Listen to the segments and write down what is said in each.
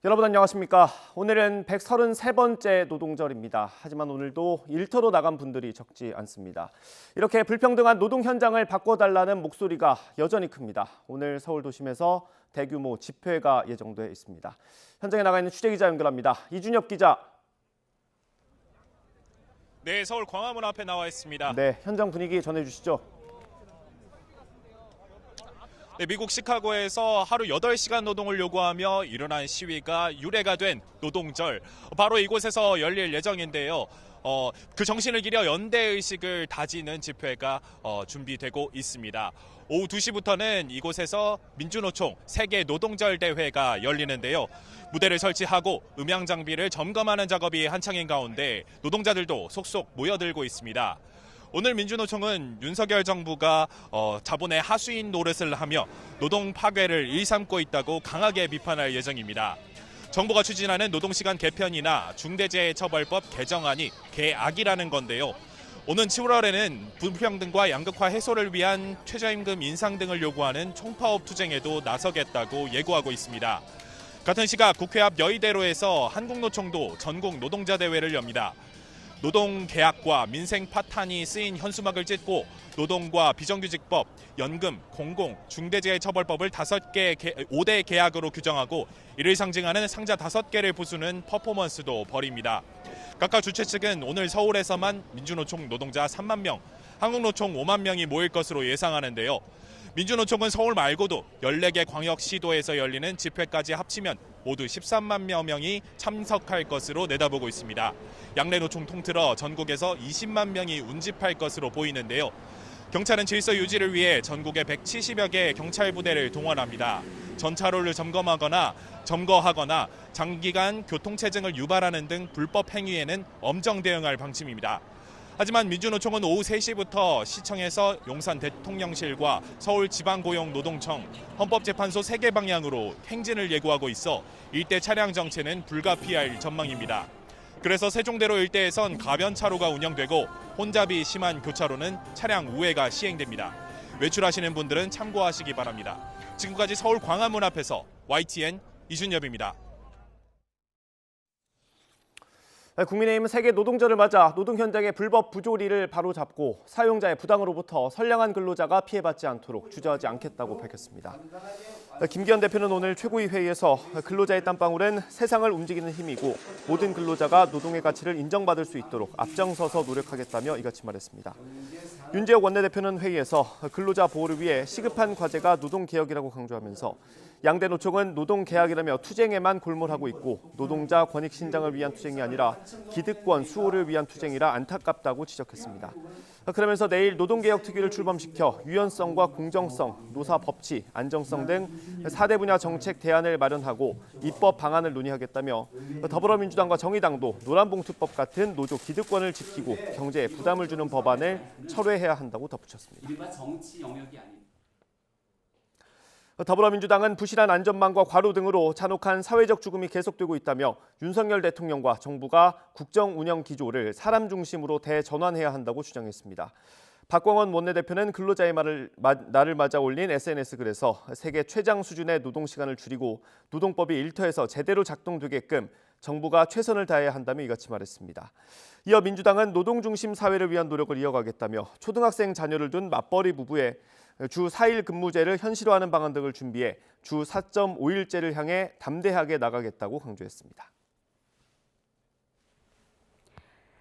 여러분 안녕하십니까? 오늘은 133번째 노동절입니다. 하지만 오늘도 일터로 나간 분들이 적지 않습니다. 이렇게 불평등한 노동 현장을 바꿔달라는 목소리가 여전히 큽니다. 오늘 서울 도심에서 대규모 집회가 예정돼 있습니다. 현장에 나가 있는 취재기자 연결합니다. 이준엽 기자. 네, 서울 광화문 앞에 나와 있습니다. 네, 현장 분위기 전해주시죠. 네, 미국 시카고에서 하루 8시간 노동을 요구하며 일어난 시위가 유례가 된 노동절. 바로 이곳에서 열릴 예정인데요. 그 정신을 기려 연대의식을 다지는 집회가 준비되고 있습니다. 오후 2시부터는 이곳에서 민주노총 세계 노동절 대회가 열리는데요. 무대를 설치하고 음향 장비를 점검하는 작업이 한창인 가운데 노동자들도 속속 모여들고 있습니다. 오늘 민주노총은 윤석열 정부가 자본의 하수인 노릇을 하며 노동 파괴를 일삼고 있다고 강하게 비판할 예정입니다. 정부가 추진하는 노동시간 개편이나 중대재해처벌법 개정안이 개악이라는 건데요. 오는 7월에는 불평등과 양극화 해소를 위한 최저임금 인상 등을 요구하는 총파업 투쟁에도 나서겠다고 예고하고 있습니다. 같은 시각 국회 앞 여의대로에서 한국노총도 전국 노동자 대회를 엽니다. 노동계약과 민생 파탄이 쓰인 현수막을 찢고 노동과 비정규직법, 연금, 공공, 중대재해처벌법을 5대 계약으로 규정하고 이를 상징하는 상자 5개를 부수는 퍼포먼스도 벌입니다. 각각 주최 측은 오늘 서울에서만 민주노총 노동자 3만 명, 한국노총 5만 명이 모일 것으로 예상하는데요. 민주노총은 서울 말고도 14개 광역시도에서 열리는 집회까지 합치면 모두 13만여 명이 참석할 것으로 내다보고 있습니다. 양내 노총 통틀어 전국에서 20만 명이 운집할 것으로 보이는데요. 경찰은 질서 유지를 위해 전국에 170여 개의 경찰 부대를 동원합니다. 전차로를 점거하거나 장기간 교통체증을 유발하는 등 불법 행위에는 엄정 대응할 방침입니다. 하지만 민주노총은 오후 3시부터 시청에서 용산 대통령실과 서울지방고용노동청, 헌법재판소 3개 방향으로 행진을 예고하고 있어 일대 차량 정체는 불가피할 전망입니다. 그래서 세종대로 일대에선 가변차로가 운영되고 혼잡이 심한 교차로는 차량 우회가 시행됩니다. 외출하시는 분들은 참고하시기 바랍니다. 지금까지 서울 광화문 앞에서 YTN 이준엽입니다. 국민의힘은 세계 노동절을 맞아 노동 현장의 불법 부조리를 바로잡고 사용자의 부당으로부터 선량한 근로자가 피해받지 않도록 주저하지 않겠다고 밝혔습니다. 김기현 대표는 오늘 최고위 회의에서 근로자의 땀방울은 세상을 움직이는 힘이고 모든 근로자가 노동의 가치를 인정받을 수 있도록 앞장서서 노력하겠다며 이같이 말했습니다. 윤재옥 원내대표는 회의에서 근로자 보호를 위해 시급한 과제가 노동개혁이라고 강조하면서 양대 노총은 노동개혁이라며 투쟁에만 골몰하고 있고 노동자 권익 신장을 위한 투쟁이 아니라 기득권 수호를 위한 투쟁이라 안타깝다고 지적했습니다. 그러면서 내일 노동개혁 특위를 출범시켜 유연성과 공정성, 노사 법치, 안정성 등 4대 분야 정책 대안을 마련하고 입법 방안을 논의하겠다며 더불어민주당과 정의당도 노란봉투법 같은 노조 기득권을 지키고 경제에 부담을 주는 법안을 철회해야 한다고 덧붙였습니다. 더불어민주당은 부실한 안전망과 과로 등으로 잔혹한 사회적 죽음이 계속되고 있다며 윤석열 대통령과 정부가 국정 운영 기조를 사람 중심으로 대전환해야 한다고 주장했습니다. 박광원 원내대표는 근로자의 날을 맞아 올린 SNS 글에서 세계 최장 수준의 노동시간을 줄이고 노동법이 일터에서 제대로 작동되게끔 정부가 최선을 다해야 한다며 이같이 말했습니다. 이어 민주당은 노동 중심 사회를 위한 노력을 이어가겠다며 초등학생 자녀를 둔 맞벌이 부부의 주 4일 근무제를 현실화하는 방안 등을 준비해 주 4.5일제를 향해 담대하게 나가겠다고 강조했습니다.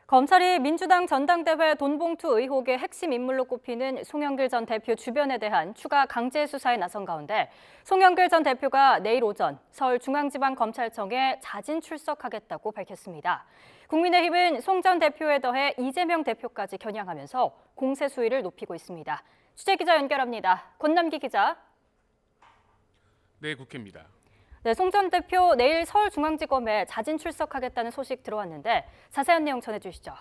검찰이 민주당 전당대회 돈봉투 의혹의 핵심 인물로 꼽히는 송영길 전 대표 주변에 대한 추가 강제 수사에 나선 가운데 송영길 전 대표가 내일 오전 서울중앙지방검찰청에 자진 출석하겠다고 밝혔습니다. 국민의힘은 송 전 대표에 더해 이재명 대표까지 겨냥하면서 공세 수위를 높이고 있습니다. 취재기자 연결합니다. 권남기 기자. 네, 국회입니다. 네, 송 전 대표 내일 서울중앙지검에 자진 출석하겠다는 소식 들어왔는데 자세한 내용 전해주시죠.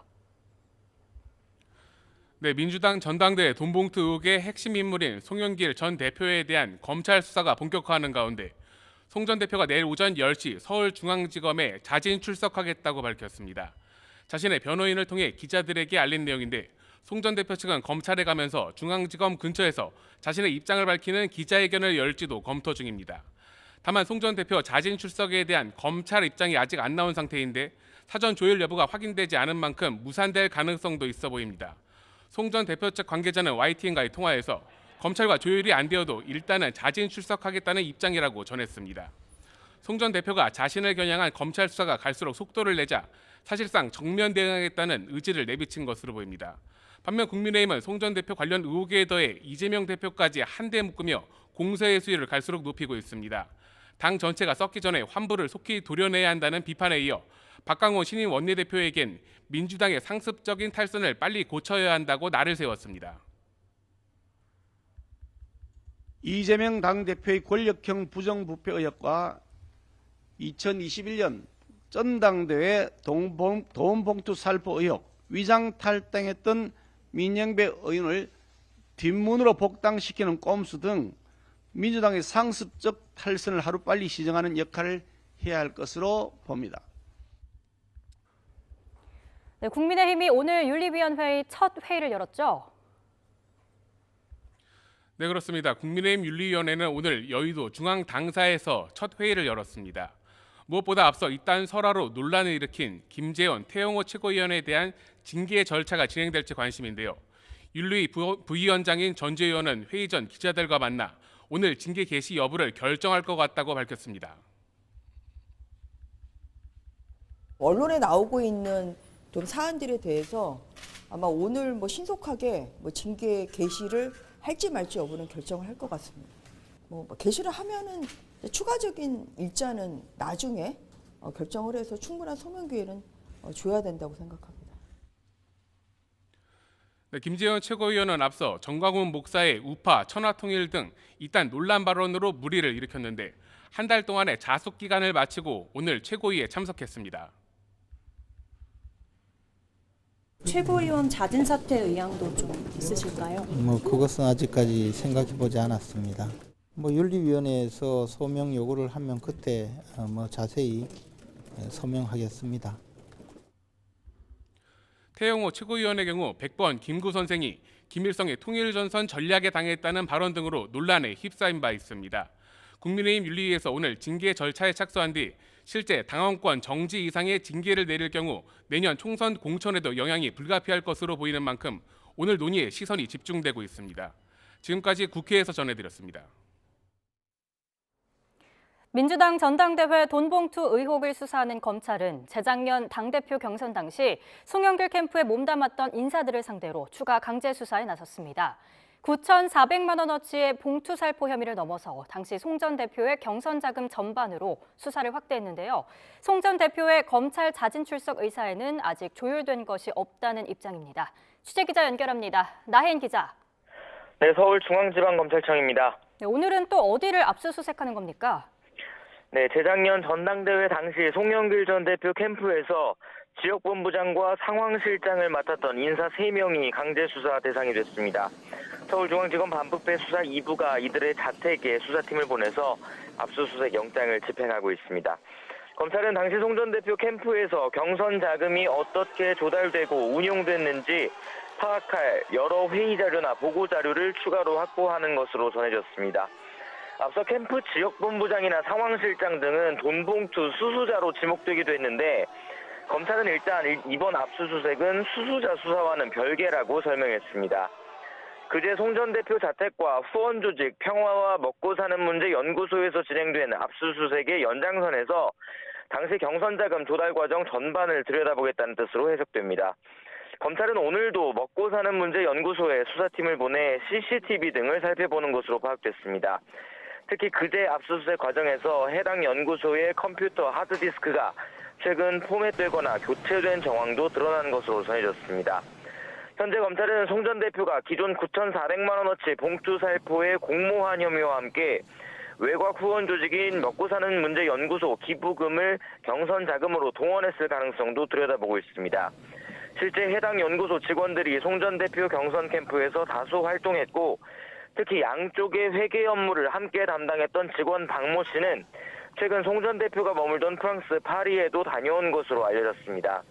네, 민주당 전당대회 돈봉투 의혹의 핵심 인물인 송영길 전 대표에 대한 검찰 수사가 본격화하는 가운데 송 전 대표가 내일 오전 10시 서울중앙지검에 자진 출석하겠다고 밝혔습니다. 자신의 변호인을 통해 기자들에게 알린 내용인데 송 전 대표 측은 검찰에 가면서 중앙지검 근처에서 자신의 입장을 밝히는 기자회견을 열지도 검토 중입니다. 다만 송 전 대표 자진 출석에 대한 검찰 입장이 아직 안 나온 상태인데 사전 조율 여부가 확인되지 않은 만큼 무산될 가능성도 있어 보입니다. 송 전 대표 측 관계자는 YTN과의 통화에서 검찰과 조율이 안 되어도 일단은 자진 출석하겠다는 입장이라고 전했습니다. 송 전 대표가 자신을 겨냥한 검찰 수사가 갈수록 속도를 내자 사실상 정면 대응하겠다는 의지를 내비친 것으로 보입니다. 반면 국민의힘은 송 전 대표 관련 의혹에 더해 이재명 대표까지 한데 묶으며 공세의 수위를 갈수록 높이고 있습니다. 당 전체가 썩기 전에 환부를 속히 도려내야 한다는 비판에 이어 박강원 신임 원내대표에겐 민주당의 상습적인 탈선을 빨리 고쳐야 한다고 날을 세웠습니다. 이재명 당대표의 권력형 부정부패 의혹과 2021년 전당대회 돈봉투 살포 의혹, 위장 탈당했던 민영배 의원을 뒷문으로 복당시키는 꼼수 등 민주당의 상습적 탈선을 하루빨리 시정하는 역할을 해야 할 것으로 봅니다. 네, 국민의힘이 오늘 윤리위원회의 첫 회의를 열었죠. 네, 그렇습니다. 국민의힘 윤리위원회는 오늘 여의도 중앙당사에서 첫 회의를 열었습니다. 무엇보다 앞서 이딴 설화로 논란을 일으킨 김재원 태영호 최고위원에 대한 징계 절차가 진행될지 관심인데요. 윤리 부위원장인 전재 의원은 회의 전 기자들과 만나 오늘 징계 개시 여부를 결정할 것 같다고 밝혔습니다. 언론에 나오고 있는 좀 사안들에 대해서 아마 오늘 신속하게 징계 개시를 할지 말지 여부는 결정을 할 것 같습니다. 개시를 하면은 추가적인 일자는 나중에 결정을 해서 충분한 소명 기회는 줘야 된다고 생각합니다. 네, 김재원 최고위원은 앞서 정광훈 목사의 우파, 천하통일 등 이딴 논란 발언으로 물의를 일으켰는데 한 달 동안의 자숙 기간을 마치고 오늘 최고위에 참석했습니다. 최고위원 자진 사퇴 의향도 좀 있으실까요? 그것은 아직까지 생각해 보지 않았습니다. 윤리위원회에서 소명 요구를 하면 그때 자세히 소명하겠습니다. 태영호 최고위원의 경우 100번 김구 선생이 김일성의 통일전선 전략에 당했다는 발언 등으로 논란에 휩싸인 바 있습니다. 국민의힘 윤리위에서 오늘 징계 절차에 착수한 뒤 실제 당원권 정지 이상의 징계를 내릴 경우 내년 총선 공천에도 영향이 불가피할 것으로 보이는 만큼 오늘 논의에 시선이 집중되고 있습니다. 지금까지 국회에서 전해드렸습니다. 민주당 전당대회 돈봉투 의혹을 수사하는 검찰은 재작년 당대표 경선 당시 송영길 캠프에 몸담았던 인사들을 상대로 추가 강제 수사에 나섰습니다. 9,400만 원어치의 봉투 살포 혐의를 넘어서 당시 송 전 대표의 경선 자금 전반으로 수사를 확대했는데요. 송 전 대표의 검찰 자진 출석 의사에는 아직 조율된 것이 없다는 입장입니다. 취재기자 연결합니다. 나혜인 기자. 네, 서울중앙지방검찰청입니다. 네, 오늘은 또 어디를 압수수색하는 겁니까? 네, 재작년 전당대회 당시 송영길 전 대표 캠프에서 지역본부장과 상황실장을 맡았던 인사 3명이 강제 수사 대상이 됐습니다. 서울중앙지검 반부패 수사 2부가 이들의 자택에 수사팀을 보내서 압수수색 영장을 집행하고 있습니다. 검찰은 당시 송 전 대표 캠프에서 경선 자금이 어떻게 조달되고 운용됐는지 파악할 여러 회의 자료나 보고 자료를 추가로 확보하는 것으로 전해졌습니다. 앞서 캠프 지역본부장이나 상황실장 등은 돈봉투 수수자로 지목되기도 했는데 검찰은 일단 이번 압수수색은 수수자 수사와는 별개라고 설명했습니다. 그제 송 전 대표 자택과 후원조직 평화와 먹고 사는 문제 연구소에서 진행된 압수수색의 연장선에서 당시 경선자금 조달 과정 전반을 들여다보겠다는 뜻으로 해석됩니다. 검찰은 오늘도 먹고 사는 문제 연구소에 수사팀을 보내 CCTV 등을 살펴보는 것으로 파악됐습니다. 특히 그제 압수수색 과정에서 해당 연구소의 컴퓨터 하드디스크가 최근 포맷되거나 교체된 정황도 드러난 것으로 전해졌습니다. 현재 검찰은 송 전 대표가 기존 9,400만 원어치 봉투 살포의 공모한 혐의와 함께 외곽 후원 조직인 먹고 사는 문제 연구소 기부금을 경선 자금으로 동원했을 가능성도 들여다보고 있습니다. 실제 해당 연구소 직원들이 송 전 대표 경선 캠프에서 다수 활동했고 특히 양쪽의 회계 업무를 함께 담당했던 직원 박모 씨는 최근 송 전 대표가 머물던 프랑스 파리에도 다녀온 것으로 알려졌습니다.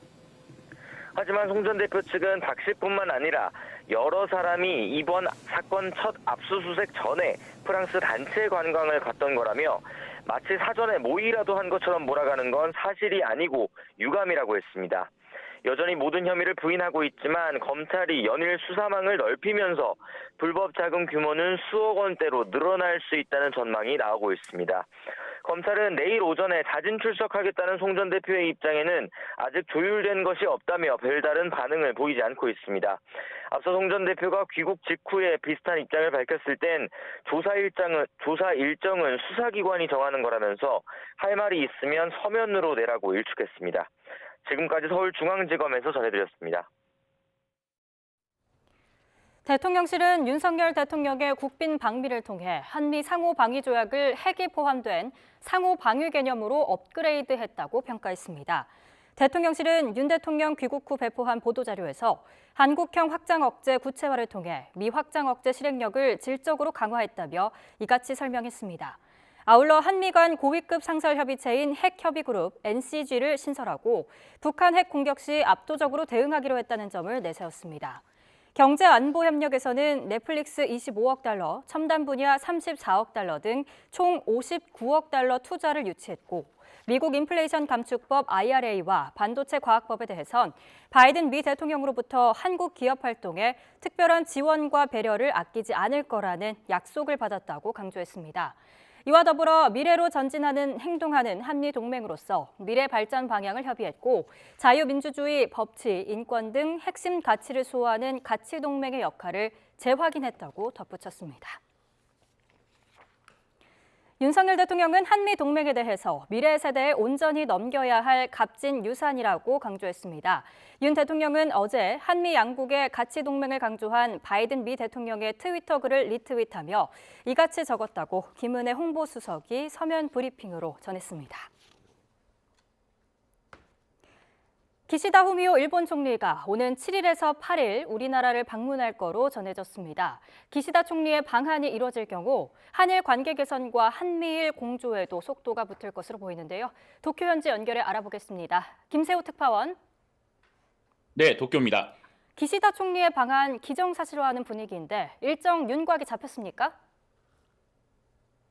하지만 송 전 대표 측은 박 씨뿐만 아니라 여러 사람이 이번 사건 첫 압수수색 전에 프랑스 단체 관광을 갔던 거라며 마치 사전에 모의라도 한 것처럼 몰아가는 건 사실이 아니고 유감이라고 했습니다. 여전히 모든 혐의를 부인하고 있지만 검찰이 연일 수사망을 넓히면서 불법 자금 규모는 수억 원대로 늘어날 수 있다는 전망이 나오고 있습니다. 검찰은 내일 오전에 자진 출석하겠다는 송 전 대표의 입장에는 아직 조율된 것이 없다며 별다른 반응을 보이지 않고 있습니다. 앞서 송 전 대표가 귀국 직후에 비슷한 입장을 밝혔을 땐 조사 일정은 수사기관이 정하는 거라면서 할 말이 있으면 서면으로 내라고 일축했습니다. 지금까지 서울중앙지검에서 전해드렸습니다. 대통령실은 윤석열 대통령의 국빈 방미를 통해 한미 상호 방위 조약을 핵이 포함된 상호 방위 개념으로 업그레이드했다고 평가했습니다. 대통령실은 윤 대통령 귀국 후 배포한 보도자료에서 한국형 확장 억제 구체화를 통해 미 확장 억제 실행력을 질적으로 강화했다며 이같이 설명했습니다. 아울러 한미 간 고위급 상설 협의체인 핵협의그룹 NCG를 신설하고 북한 핵 공격 시 압도적으로 대응하기로 했다는 점을 내세웠습니다. 경제안보협력에서는 넷플릭스 25억 달러, 첨단 분야 34억 달러 등 총 59억 달러 투자를 유치했고 미국 인플레이션 감축법 IRA와 반도체 과학법에 대해선 바이든 미 대통령으로부터 한국 기업 활동에 특별한 지원과 배려를 아끼지 않을 거라는 약속을 받았다고 강조했습니다. 이와 더불어 미래로 전진하는 행동하는 한미 동맹으로서 미래 발전 방향을 협의했고 자유민주주의, 법치, 인권 등 핵심 가치를 수호하는 가치 동맹의 역할을 재확인했다고 덧붙였습니다. 윤석열 대통령은 한미 동맹에 대해서 미래 세대에 온전히 넘겨야 할 값진 유산이라고 강조했습니다. 윤 대통령은 어제 한미 양국의 가치 동맹을 강조한 바이든 미 대통령의 트위터 글을 리트윗하며 이같이 적었다고 김은혜 홍보수석이 서면 브리핑으로 전했습니다. 기시다 후미오 일본 총리가 오는 7일에서 8일 우리나라를 방문할 거로 전해졌습니다. 기시다 총리의 방한이 이뤄질 경우 한일 관계 개선과 한미일 공조에도 속도가 붙을 것으로 보이는데요. 도쿄 현지 연결해 알아보겠습니다. 김세호 특파원. 네, 도쿄입니다. 기시다 총리의 방한 기정사실화하는 분위기인데 일정 윤곽이 잡혔습니까?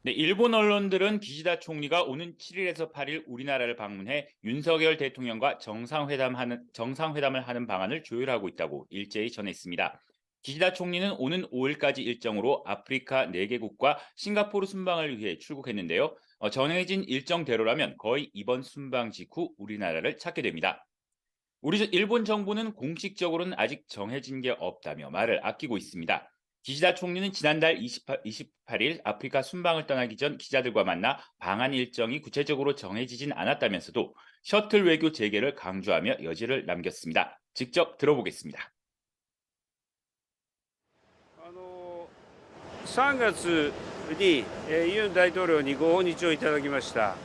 네, 일본 언론들은 기시다 총리가 오는 7일에서 8일 우리나라를 방문해 윤석열 대통령과 정상회담을 하는 방안을 조율하고 있다고 일제히 전했습니다. 기시다 총리는 오는 5일까지 일정으로 아프리카 4개국과 싱가포르 순방을 위해 출국했는데요. 정해진 일정대로라면 거의 이번 순방 직후 우리나라를 찾게 됩니다. 일본 정부는 공식적으로는 아직 정해진 게 없다며 말을 아끼고 있습니다. 기시다 총리는 지난달 28일 아프리카 순방을 떠나기 전 기자들과 만나 방한 일정이 구체적으로 정해지진 않았다면서도 셔틀 외교 재개를 강조하며 여지를 남겼습니다. 직접 들어보겠습니다. 3月にユン大統領にご訪日をいただきました。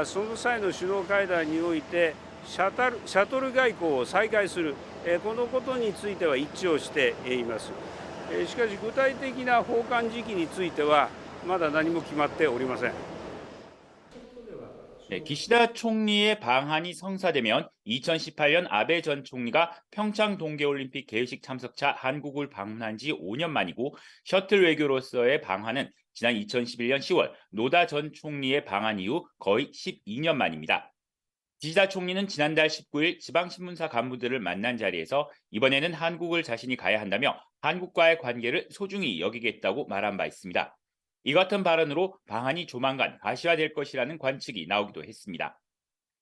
その際の首脳会談においてシャトル外交を再開するこのことについては一致をしています。しかし具体的な訪韓時期についてはまだ何も決まっておりません。 네, 기시다 총리의 방한이 성사되면 2018년 아베 전 총리가 평창 동계올림픽 개회식 참석차 한국을 방문한 지 5년 만이고 셔틀 외교로서의 방한은 지난 2011년 10월 노다 전 총리의 방한 이후 거의 12년 만입니다. 기시다 총리는 지난달 19일 지방신문사 간부들을 만난 자리에서 이번에는 한국을 자신이 가야 한다며 한국과의 관계를 소중히 여기겠다고 말한 바 있습니다. 이 같은 발언으로 방한이 조만간 가시화될 것이라는 관측이 나오기도 했습니다.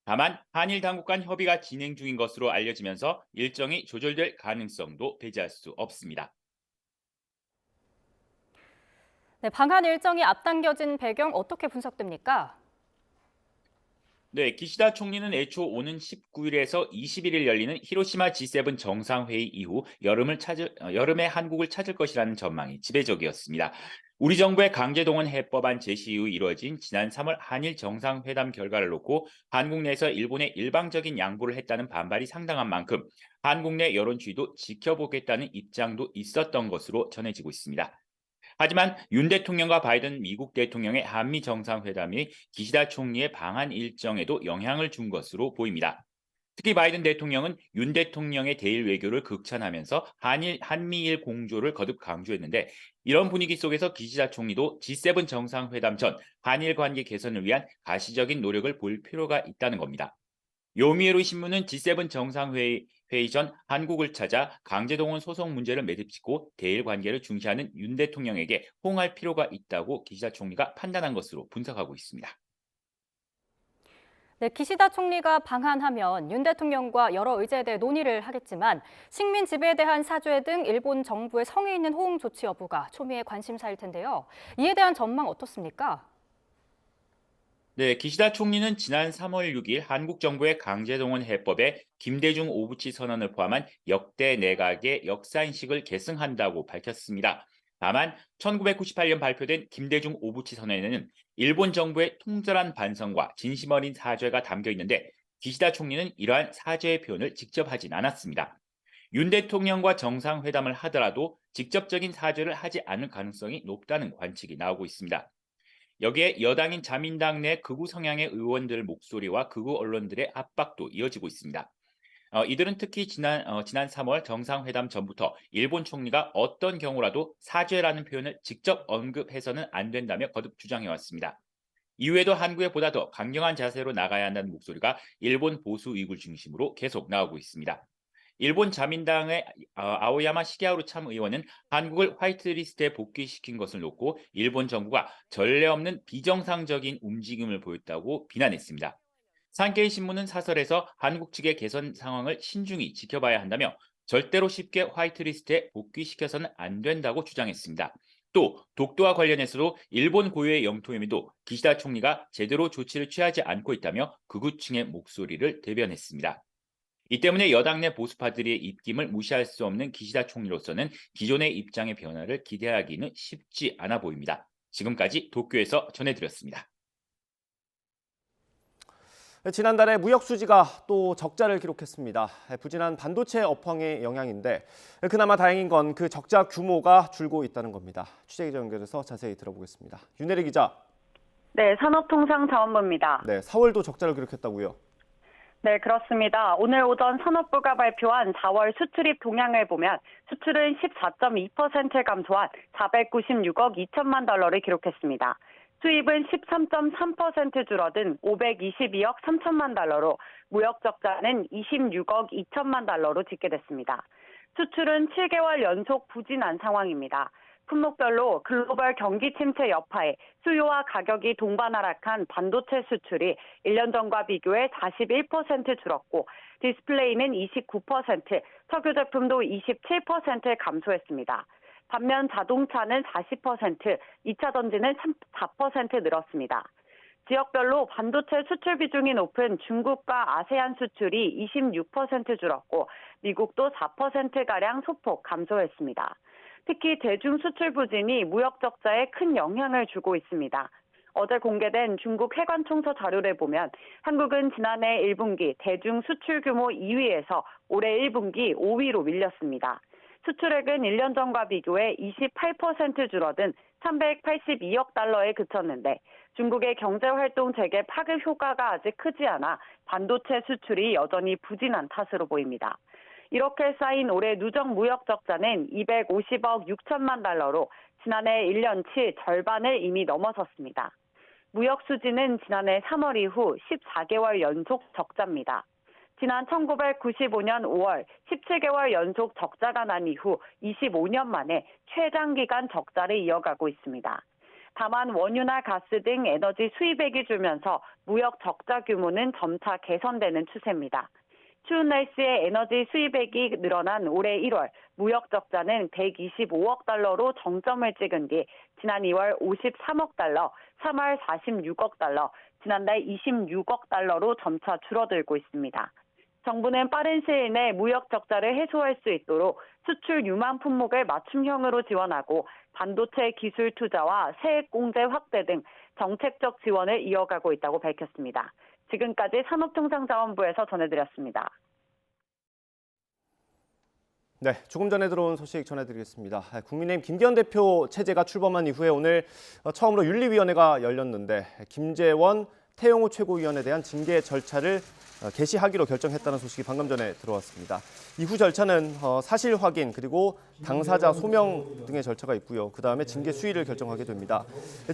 다만 한일 당국 간 협의가 진행 중인 것으로 알려지면서 일정이 조절될 가능성도 배제할 수 없습니다. 네, 방한 일정이 앞당겨진 배경 어떻게 분석됩니까? 네, 기시다 총리는 애초 오는 19일에서 21일 열리는 히로시마 G7 정상회의 이후 여름에 한국을 찾을 것이라는 전망이 지배적이었습니다. 우리 정부의 강제동원 해법안 제시 이후 이루어진 지난 3월 한일 정상회담 결과를 놓고 한국 내에서 일본에 일방적인 양보를 했다는 반발이 상당한 만큼 한국 내 여론주의도 지켜보겠다는 입장도 있었던 것으로 전해지고 있습니다. 하지만 윤 대통령과 바이든 미국 대통령의 한미 정상회담이 기시다 총리의 방한 일정에도 영향을 준 것으로 보입니다. 특히 바이든 대통령은 윤 대통령의 대일 외교를 극찬하면서 한미일 공조를 거듭 강조했는데 이런 분위기 속에서 기시다 총리도 G7 정상회담 전 한일 관계 개선을 위한 가시적인 노력을 볼 필요가 있다는 겁니다. 요미우리 신문은 G7 정상회의 전 한국을 찾아 강제동원 소송 문제를 매듭짓고 대일 관계를 중시하는 윤 대통령에게 호응할 필요가 있다고 기시다 총리가 판단한 것으로 분석하고 있습니다. 네, 기시다 총리가 방한하면 윤 대통령과 여러 의제에 대해 논의를 하겠지만 식민 지배에 대한 사죄 등 일본 정부의 성의 있는 호응 조치 여부가 초미의 관심사일 텐데요. 이에 대한 전망 어떻습니까? 네, 기시다 총리는 지난 3월 6일 한국 정부의 강제동원 해법에 김대중 오부치 선언을 포함한 역대 내각의 역사인식을 계승한다고 밝혔습니다. 다만 1998년 발표된 김대중 오부치 선언에는 일본 정부의 통절한 반성과 진심 어린 사죄가 담겨 있는데 기시다 총리는 이러한 사죄의 표현을 직접 하진 않았습니다. 윤 대통령과 정상회담을 하더라도 직접적인 사죄를 하지 않을 가능성이 높다는 관측이 나오고 있습니다. 여기에 여당인 자민당 내 극우 성향의 의원들 목소리와 극우 언론들의 압박도 이어지고 있습니다. 이들은 특히 지난 3월 정상회담 전부터 일본 총리가 어떤 경우라도 사죄라는 표현을 직접 언급해서는 안 된다며 거듭 주장해왔습니다. 이후에도 한국에 보다 더 강경한 자세로 나가야 한다는 목소리가 일본 보수 위구 중심으로 계속 나오고 있습니다. 일본 자민당의 아오야마 시게하루 참 의원은 한국을 화이트리스트에 복귀시킨 것을 놓고 일본 정부가 전례 없는 비정상적인 움직임을 보였다고 비난했습니다. 산케이 신문은 사설에서 한국 측의 개선 상황을 신중히 지켜봐야 한다며 절대로 쉽게 화이트리스트에 복귀시켜서는 안 된다고 주장했습니다. 또 독도와 관련해서도 일본 고유의 영토임에도 기시다 총리가 제대로 조치를 취하지 않고 있다며 극우층의 목소리를 대변했습니다. 이 때문에 여당 내 보수파들의 입김을 무시할 수 없는 기시다 총리로서는 기존의 입장의 변화를 기대하기는 쉽지 않아 보입니다. 지금까지 도쿄에서 전해드렸습니다. 지난달에 무역 수지가 또 적자를 기록했습니다. 부진한 반도체 업황의 영향인데 그나마 다행인 건 그 적자 규모가 줄고 있다는 겁니다. 취재기자 연결해서 자세히 들어보겠습니다. 윤혜리 기자. 네, 산업통상자원부입니다. 네, 4월도 적자를 기록했다고요? 네, 그렇습니다. 오늘 오전 산업부가 발표한 4월 수출입 동향을 보면 수출은 14.2% 감소한 496억 2천만 달러를 기록했습니다. 수입은 13.3% 줄어든 522억 3천만 달러로 무역 적자는 26억 2천만 달러로 집계됐습니다. 수출은 7개월 연속 부진한 상황입니다. 품목별로 글로벌 경기 침체 여파에 수요와 가격이 동반 하락한 반도체 수출이 1년 전과 비교해 41% 줄었고 디스플레이는 29%, 석유 제품도 27% 감소했습니다. 반면 자동차는 40%, 2차 전지는 4% 늘었습니다. 지역별로 반도체 수출 비중이 높은 중국과 아세안 수출이 26% 줄었고 미국도 4%가량 소폭 감소했습니다. 특히 대중 수출 부진이 무역 적자에 큰 영향을 주고 있습니다. 어제 공개된 중국 해관총서 자료를 보면 한국은 지난해 1분기 대중 수출 규모 2위에서 올해 1분기 5위로 밀렸습니다. 수출액은 1년 전과 비교해 28% 줄어든 382억 달러에 그쳤는데 중국의 경제활동 재개 파급 효과가 아직 크지 않아 반도체 수출이 여전히 부진한 탓으로 보입니다. 이렇게 쌓인 올해 누적 무역 적자는 250억 6천만 달러로 지난해 1년치 절반을 이미 넘어섰습니다. 무역 수지는 지난해 3월 이후 14개월 연속 적자입니다. 지난 1995년 5월 17개월 연속 적자가 난 이후 25년 만에 최장기간 적자를 이어가고 있습니다. 다만 원유나 가스 등 에너지 수입액이 줄면서 무역 적자 규모는 점차 개선되는 추세입니다. 추운 날씨에 에너지 수입액이 늘어난 올해 1월 무역 적자는 125억 달러로 정점을 찍은 뒤 지난 2월 53억 달러, 3월 46억 달러, 지난달 26억 달러로 점차 줄어들고 있습니다. 정부는 빠른 시일 내 무역 적자를 해소할 수 있도록 수출 유망 품목을 맞춤형으로 지원하고 반도체 기술 투자와 세액 공제 확대 등 정책적 지원을 이어가고 있다고 밝혔습니다. 지금까지 산업통상자원부에서 전해드렸습니다. 네, 조금 전에 들어온 소식 전해드리겠습니다. 국민의힘 김기현 대표 체제가 출범한 이후에 오늘 처음으로 윤리위원회가 열렸는데 김재원 태영호 최고위원에 대한 징계 절차를 개시하기로 결정했다는 소식이 방금 전에 들어왔습니다. 이후 절차는 사실 확인 그리고 당사자 소명 등의 절차가 있고요. 그다음에 징계 수위를 결정하게 됩니다.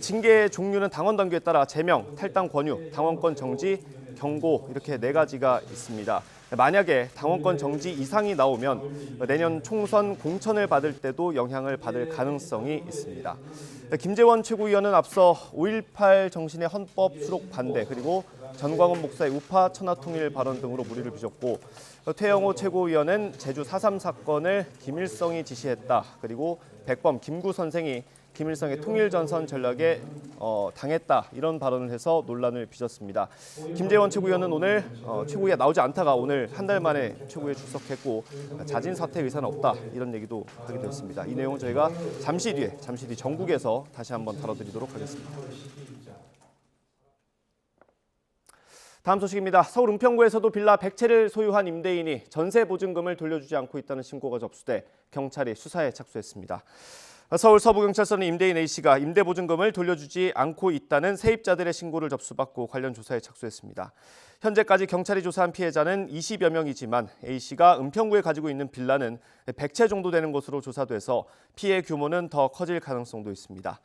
징계 종류는 당원 당규에 따라 제명, 탈당 권유, 당원권 정지, 경고 이렇게 4가지가 있습니다. 만약에 당원권 정지 이상이 나오면 내년 총선 공천을 받을 때도 영향을 받을 가능성이 있습니다. 김재원 최고위원은 앞서 5.18 정신의 헌법 수록 반대 그리고 전광훈 목사의 우파 천하통일 발언 등으로 물의를 빚었고 태영호 최고위원은 제주 4.3 사건을 김일성이 지시했다. 그리고 백범 김구 선생이 김일성의 통일전선 전략에 당했다. 이런 발언을 해서 논란을 빚었습니다. 김재원 최고위원은 오늘 최고위에 나오지 않다가 오늘 한 달 만에 최고위에 출석했고 자진 사퇴 의사는 없다. 이런 얘기도 하기도 했습니다. 이 내용은 저희가 잠시 뒤 전국에서 다시 한번 다뤄드리도록 하겠습니다. 다음 소식입니다. 서울 은평구에서도 빌라 100채를 소유한 임대인이 전세 보증금을 돌려주지 않고 있다는 신고가 접수돼 경찰이 수사에 착수했습니다. 서울 서부경찰서는 임대인 A씨가 임대보증금을 돌려주지 않고 있다는 세입자들의 신고를 접수받고 관련 조사에 착수했습니다. 현재까지 경찰이 조사한 피해자는 20여 명이지만 A씨가 은평구에 가지고 있는 빌라는 100채 정도 되는 것으로 조사돼서 피해 규모는 더 커질 가능성도 있습니다.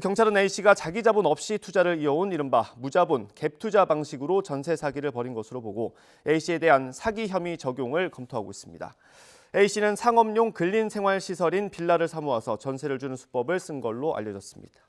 경찰은 A씨가 자기 자본 없이 투자를 이어온 이른바 무자본, 갭투자 방식으로 전세 사기를 벌인 것으로 보고 A씨에 대한 사기 혐의 적용을 검토하고 있습니다. A씨는 상업용 근린생활시설인 빌라를 사모아서 전세를 주는 수법을 쓴 걸로 알려졌습니다.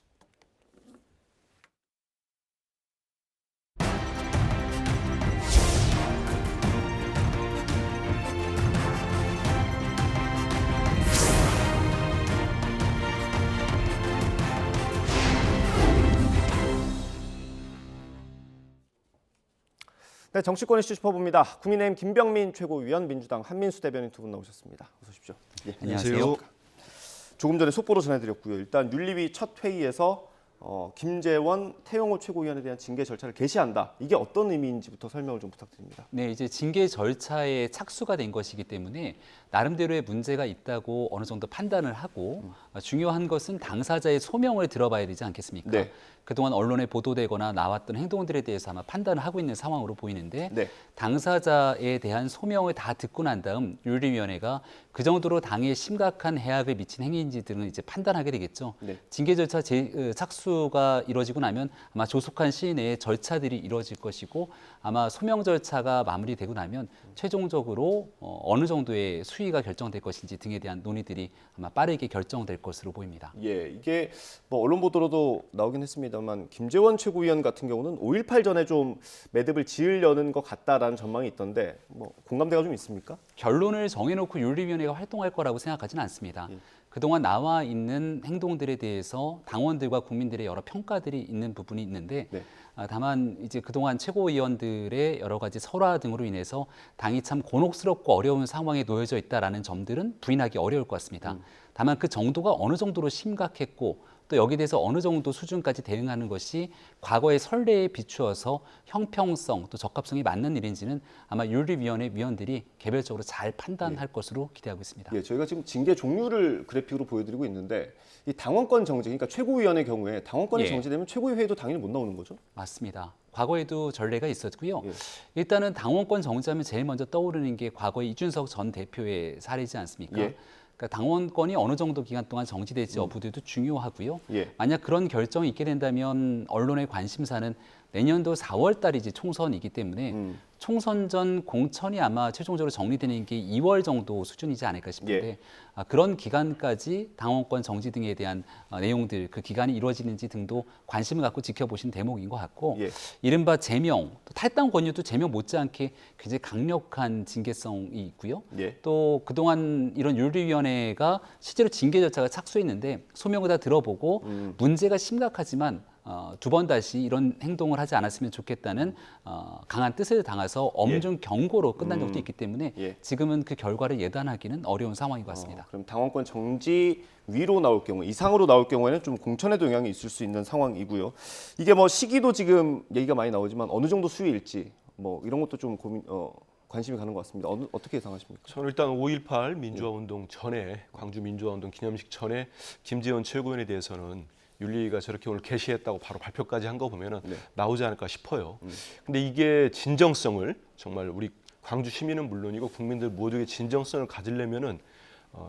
네, 정치권 이슈 짚어봅니다. 국민의힘 김병민 최고위원, 민주당 한민수 대변인 두 분 나오셨습니다. 어서 오십시오. 예. 안녕하세요. 조금 전에 속보로 전해드렸고요. 일단 윤리위 첫 회의에서 김재원, 태영호 최고위원에 대한 징계 절차를 개시한다. 이게 어떤 의미인지부터 설명을 좀 부탁드립니다. 네, 이제 징계 절차에 착수가 된 것이기 때문에 나름대로의 문제가 있다고 어느 정도 판단을 하고 중요한 것은 당사자의 소명을 들어봐야 되지 않겠습니까? 네. 그동안 언론에 보도되거나 나왔던 행동들에 대해서 아마 판단을 하고 있는 상황으로 보이는데 네. 당사자에 대한 소명을 다 듣고 난 다음 윤리위원회가 그 정도로 당에 심각한 해악을 미친 행위인지 등을 이제 판단하게 되겠죠. 네. 징계 절차 착수가 이루어지고 나면 아마 조속한 시일 내에 절차들이 이루어질 것이고 아마 소명 절차가 마무리되고 나면 최종적으로 어느 정도의 수위가 결정될 것인지 등에 대한 논의들이 아마 빠르게 결정될 것으로 보입니다. 예, 이게 뭐 언론 보도로도 나오긴 했습니다만 김재원 최고위원 같은 경우는 5.18 전에 좀 매듭을 지으려는 것 같다라는 전망이 있던데 뭐 공감대가 좀 있습니까? 결론을 정해놓고 윤리위원회가 활동할 거라고 생각하지는 않습니다. 그동안 나와 있는 행동들에 대해서 당원들과 국민들의 여러 평가들이 있는 부분이 있는데 네. 다만 이제 그동안 최고위원들의 여러 가지 설화 등으로 인해서 당이 참 곤혹스럽고 어려운 상황에 놓여져 있다라는 점들은 부인하기 어려울 것 같습니다. 다만 그 정도가 어느 정도로 심각했고 또 여기에 대해서 어느 정도 수준까지 대응하는 것이 과거의 선례에 비추어서 형평성 또 적합성이 맞는 일인지는 아마 윤리위원회 위원들이 개별적으로 잘 판단할 것으로 기대하고 있습니다. 예, 저희가 지금 징계 종류를 그래픽으로 보여드리고 있는데 이 당원권 정지, 그러니까 최고위원의 경우에 당원권이 정지되면 최고위 회의도 당연히 못 나오는 거죠? 맞습니다. 과거에도 전례가 있었고요. 예. 일단은 당원권 정지하면 제일 먼저 떠오르는 게 과거의 이준석 전 대표의 사례지 않습니까? 예. 그러니까 당원권이 어느 정도 기간 동안 정지될지 여부들도 중요하고요. 예. 만약 그런 결정이 있게 된다면 언론의 관심사는 내년도 4월 달이지 총선이기 때문에 총선 전 공천이 아마 최종적으로 정리되는 게 2월 정도 수준이지 않을까 싶은데 그런 기간까지 당원권 정지 등에 대한 내용들, 그 기간이 이루어지는지 등도 관심을 갖고 지켜보신 대목인 것 같고 이른바 제명, 또 탈당 권유도 제명 못지않게 굉장히 강력한 징계성이 있고요. 또 그동안 이런 윤리위원회가 실제로 징계 절차가 착수했는데 소명을 다 들어보고 문제가 심각하지만 두 번 다시 이런 행동을 하지 않았으면 좋겠다는 강한 뜻을 담아서 엄중 경고로 끝난 적도 있기 때문에 지금은 그 결과를 예단하기는 어려운 상황인 것 같습니다. 그럼 당원권 정지 위로 나올 경우, 이상으로 나올 경우에는 좀 공천에도 영향이 있을 수 있는 상황이고요. 이게 뭐 시기도 지금 얘기가 많이 나오지만 어느 정도 수위일지 뭐 이런 것도 좀 관심이 가는 것 같습니다. 어떻게 예상하십니까? 저는 일단 5.18 민주화운동 전에 광주 민주화운동 기념식 전에 김재원 최고위원에 대해서는 윤리위가 저렇게 오늘 개시했다고 바로 발표까지 한 거 보면은 나오지 않을까 싶어요. 근데 이게 진정성을 정말 우리 광주 시민은 물론이고 국민들 모두의 진정성을 가지려면은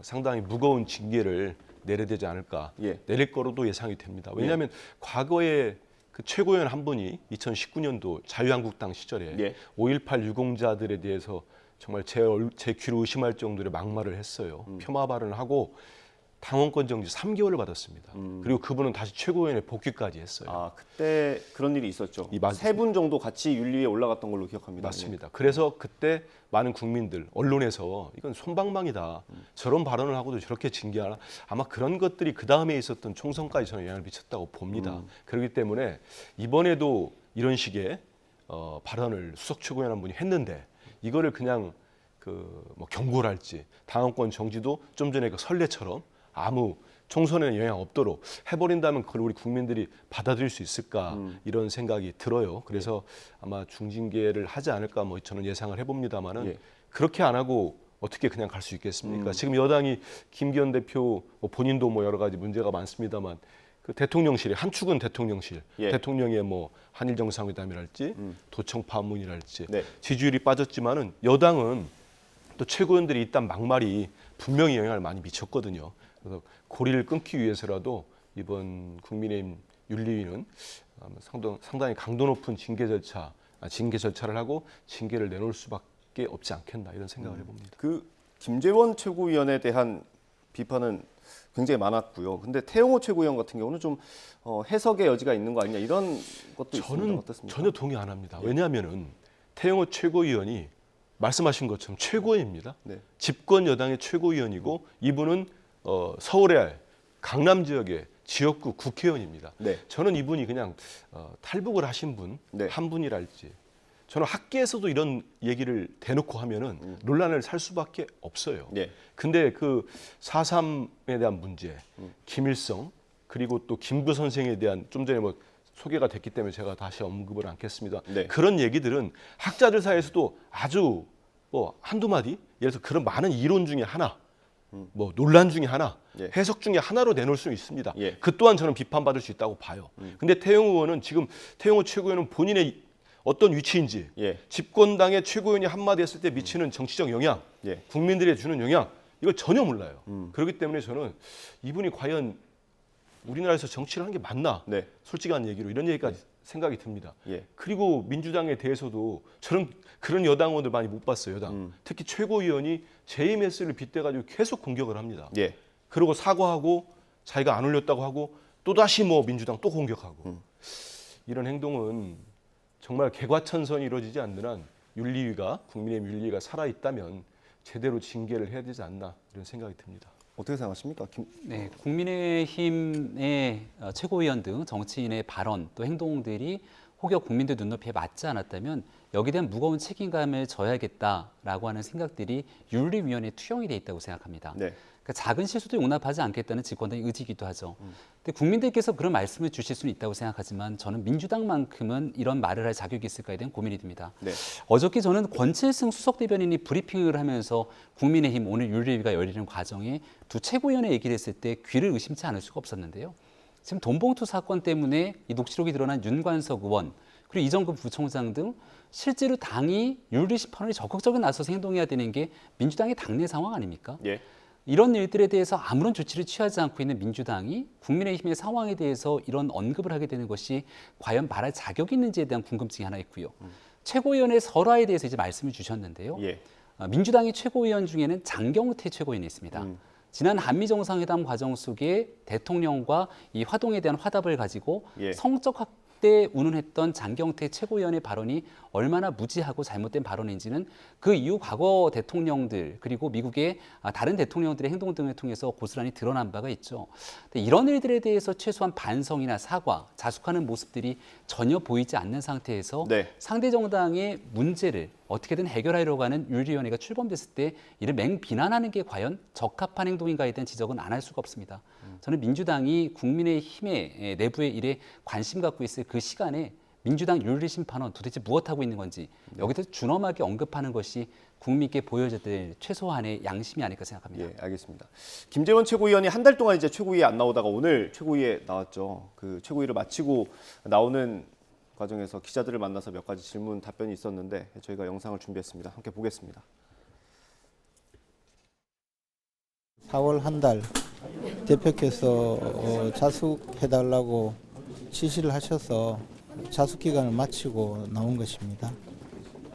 상당히 무거운 징계를 내려야 되지 않을까. 내릴 거로도 예상이 됩니다. 왜냐하면 과거에 그 최고위원 한 분이 2019년도 자유한국당 시절에 5.18 유공자들에 대해서 정말 제 귀로 의심할 정도로 막말을 했어요. 폄하 발언을 하고 당원권 정지 3개월을 받았습니다. 그리고 그분은 다시 최고위원회 복귀까지 했어요. 아, 그때 그런 일이 있었죠. 세 분 정도 같이 윤리위에 올라갔던 걸로 기억합니다. 맞습니다. 그래서 그때 많은 국민들, 언론에서 이건 솜방망이다. 저런 발언을 하고도 저렇게 징계하나. 아마 그런 것들이 그 다음에 있었던 총선까지 저는 영향을 미쳤다고 봅니다. 그렇기 때문에 이번에도 이런 식의 발언을 수석 최고위원 한 분이 했는데 이거를 그냥 뭐 경고를 할지 당원권 정지도 좀 전에 그 선례처럼 아무 총선에는 영향 없도록 해버린다면 그걸 우리 국민들이 받아들일 수 있을까 이런 생각이 들어요. 그래서 아마 중징계를 하지 않을까 뭐 저는 예상을 해봅니다만은 그렇게 안 하고 어떻게 그냥 갈 수 있겠습니까? 지금 여당이 김기현 대표 본인도 뭐 여러 가지 문제가 많습니다만 그 대통령실에 한 축은 대통령실, 대통령의 뭐 한일 정상회담이랄지 도청 파문이랄지 지지율이 빠졌지만은 여당은 또 최고위원들이 있단 막말이 분명히 영향을 많이 미쳤거든요. 그래서 고리를 끊기 위해서라도 이번 국민의힘 윤리위는 상당히 강도 높은 징계 절차를 하고 징계를 내놓을 수밖에 없지 않겠나 이런 생각을 해봅니다. 그 김재원 최고위원에 대한 비판은 굉장히 많았고요. 근데 태영호 최고위원 같은 경우는 좀 해석의 여지가 있는 거 아니냐 이런 것도 있습니다. 어떻습니까? 전혀 동의 안 합니다. 왜냐하면은 태영호 최고위원이 말씀하신 것처럼 최고위입니다. 집권 여당의 최고위원이고 이분은 서울의 강남 지역의 지역구 국회의원입니다. 저는 이분이 그냥 탈북을 하신 분 한 분이랄지 저는 학계에서도 이런 얘기를 대놓고 하면은 논란을 살 수밖에 없어요. 근데 그 4.3에 대한 문제, 김일성 그리고 또 김구 선생에 대한 좀 전에 뭐 소개가 됐기 때문에 제가 다시 언급을 않겠습니다. 그런 얘기들은 학자들 사이에서도 아주 뭐 한두 마디 예를 들어서 그런 많은 이론 중에 하나 뭐 논란 중에 하나 해석 중에 하나로 내놓을 수 있습니다. 그 또한 저는 비판받을 수 있다고 봐요. 근데 태영호 의원은 지금 태영호 최고위원은 본인의 어떤 위치인지 집권당의 최고위원이 한마디 했을 때 미치는 정치적 영향 국민들이 주는 영향 이걸 전혀 몰라요. 그렇기 때문에 저는 이분이 과연 우리나라에서 정치를 하는 게 맞나? 솔직한 얘기로 이런 얘기까지 생각이 듭니다. 그리고 민주당에 대해서도 저는 그런 여당 의원들 많이 못 봤어요. 여당. 특히 최고위원이 JMS를 빗대가지고 계속 공격을 합니다. 그리고 사과하고 자기가 안 올렸다고 하고 또다시 뭐 민주당 또 공격하고 이런 행동은 정말 개과천선이 이루어지지 않는 한 윤리위가 국민의힘 윤리위가 살아있다면 제대로 징계를 해야 되지 않나 이런 생각이 듭니다. 어떻게 생각하십니까? 네, 국민의힘의 최고위원 등 정치인의 발언 또 행동들이 혹여 국민들 눈높이에 맞지 않았다면 여기에 대한 무거운 책임감을 져야겠다라고 하는 생각들이 윤리위원회에 투영이 돼 있다고 생각합니다. 그러니까 작은 실수도 용납하지 않겠다는 집권당의 의지이기도 하죠. 근데 국민들께서 그런 말씀을 주실 수는 있다고 생각하지만 저는 민주당만큼은 이런 말을 할 자격이 있을까에 대한 고민이 듭니다. 어저께 저는 권칠승 수석 대변인이 브리핑을 하면서 국민의힘 오늘 윤리위가 열리는 과정에 두 최고위원회 얘기를 했을 때 귀를 의심치 않을 수가 없었는데요. 지금 돈봉투 사건 때문에 이 녹취록이 드러난 윤관석 의원 그리고 이정근 부총장 등 실제로 당이 윤리 심판을 적극적으로 나서서 행동해야 되는 게 민주당의 당내 상황 아닙니까? 이런 일들에 대해서 아무런 조치를 취하지 않고 있는 민주당이 국민의힘의 상황에 대해서 이런 언급을 하게 되는 것이 과연 말할 자격이 있는지에 대한 궁금증이 하나 있고요. 최고위원의 설화에 대해서 이제 말씀을 주셨는데요. 민주당의 최고위원 중에는 장경태 최고위원이 있습니다. 지난 한미 정상회담 과정 속에 대통령과 이 화동에 대한 화답을 가지고 성적 확대 운운했던 장경태 최고위원의 발언이 얼마나 무지하고 잘못된 발언인지는 그 이후 과거 대통령들 그리고 미국의 다른 대통령들의 행동 등을 통해서 고스란히 드러난 바가 있죠. 이런 일들에 대해서 최소한 반성이나 사과, 자숙하는 모습들이 전혀 보이지 않는 상태에서 상대 정당의 문제를 어떻게든 해결하려고 하는 윤리위원회가 출범됐을 때 이를 맹비난하는 게 과연 적합한 행동인가에 대한 지적은 안 할 수가 없습니다. 저는 민주당이 국민의힘의 내부의 일에 관심 갖고 있을 그 시간에 민주당 윤리 심판원 도대체 무엇하고 있는 건지 여기서 준엄하게 언급하는 것이 국민께 보여줘야 될 최소한의 양심이 아닐까 생각합니다. 예, 알겠습니다. 김재원 최고위원이 한 달 동안 이제 최고위에 안 나오다가 오늘 최고위에 나왔죠. 그 최고위를 마치고 나오는 과정에서 기자들을 만나서 몇 가지 질문 답변이 있었는데 저희가 영상을 준비했습니다. 함께 보겠습니다. 4월 한 달 대표께서 자숙해달라고 지시를 하셔서 자숙 기간을 마치고 나온 것입니다.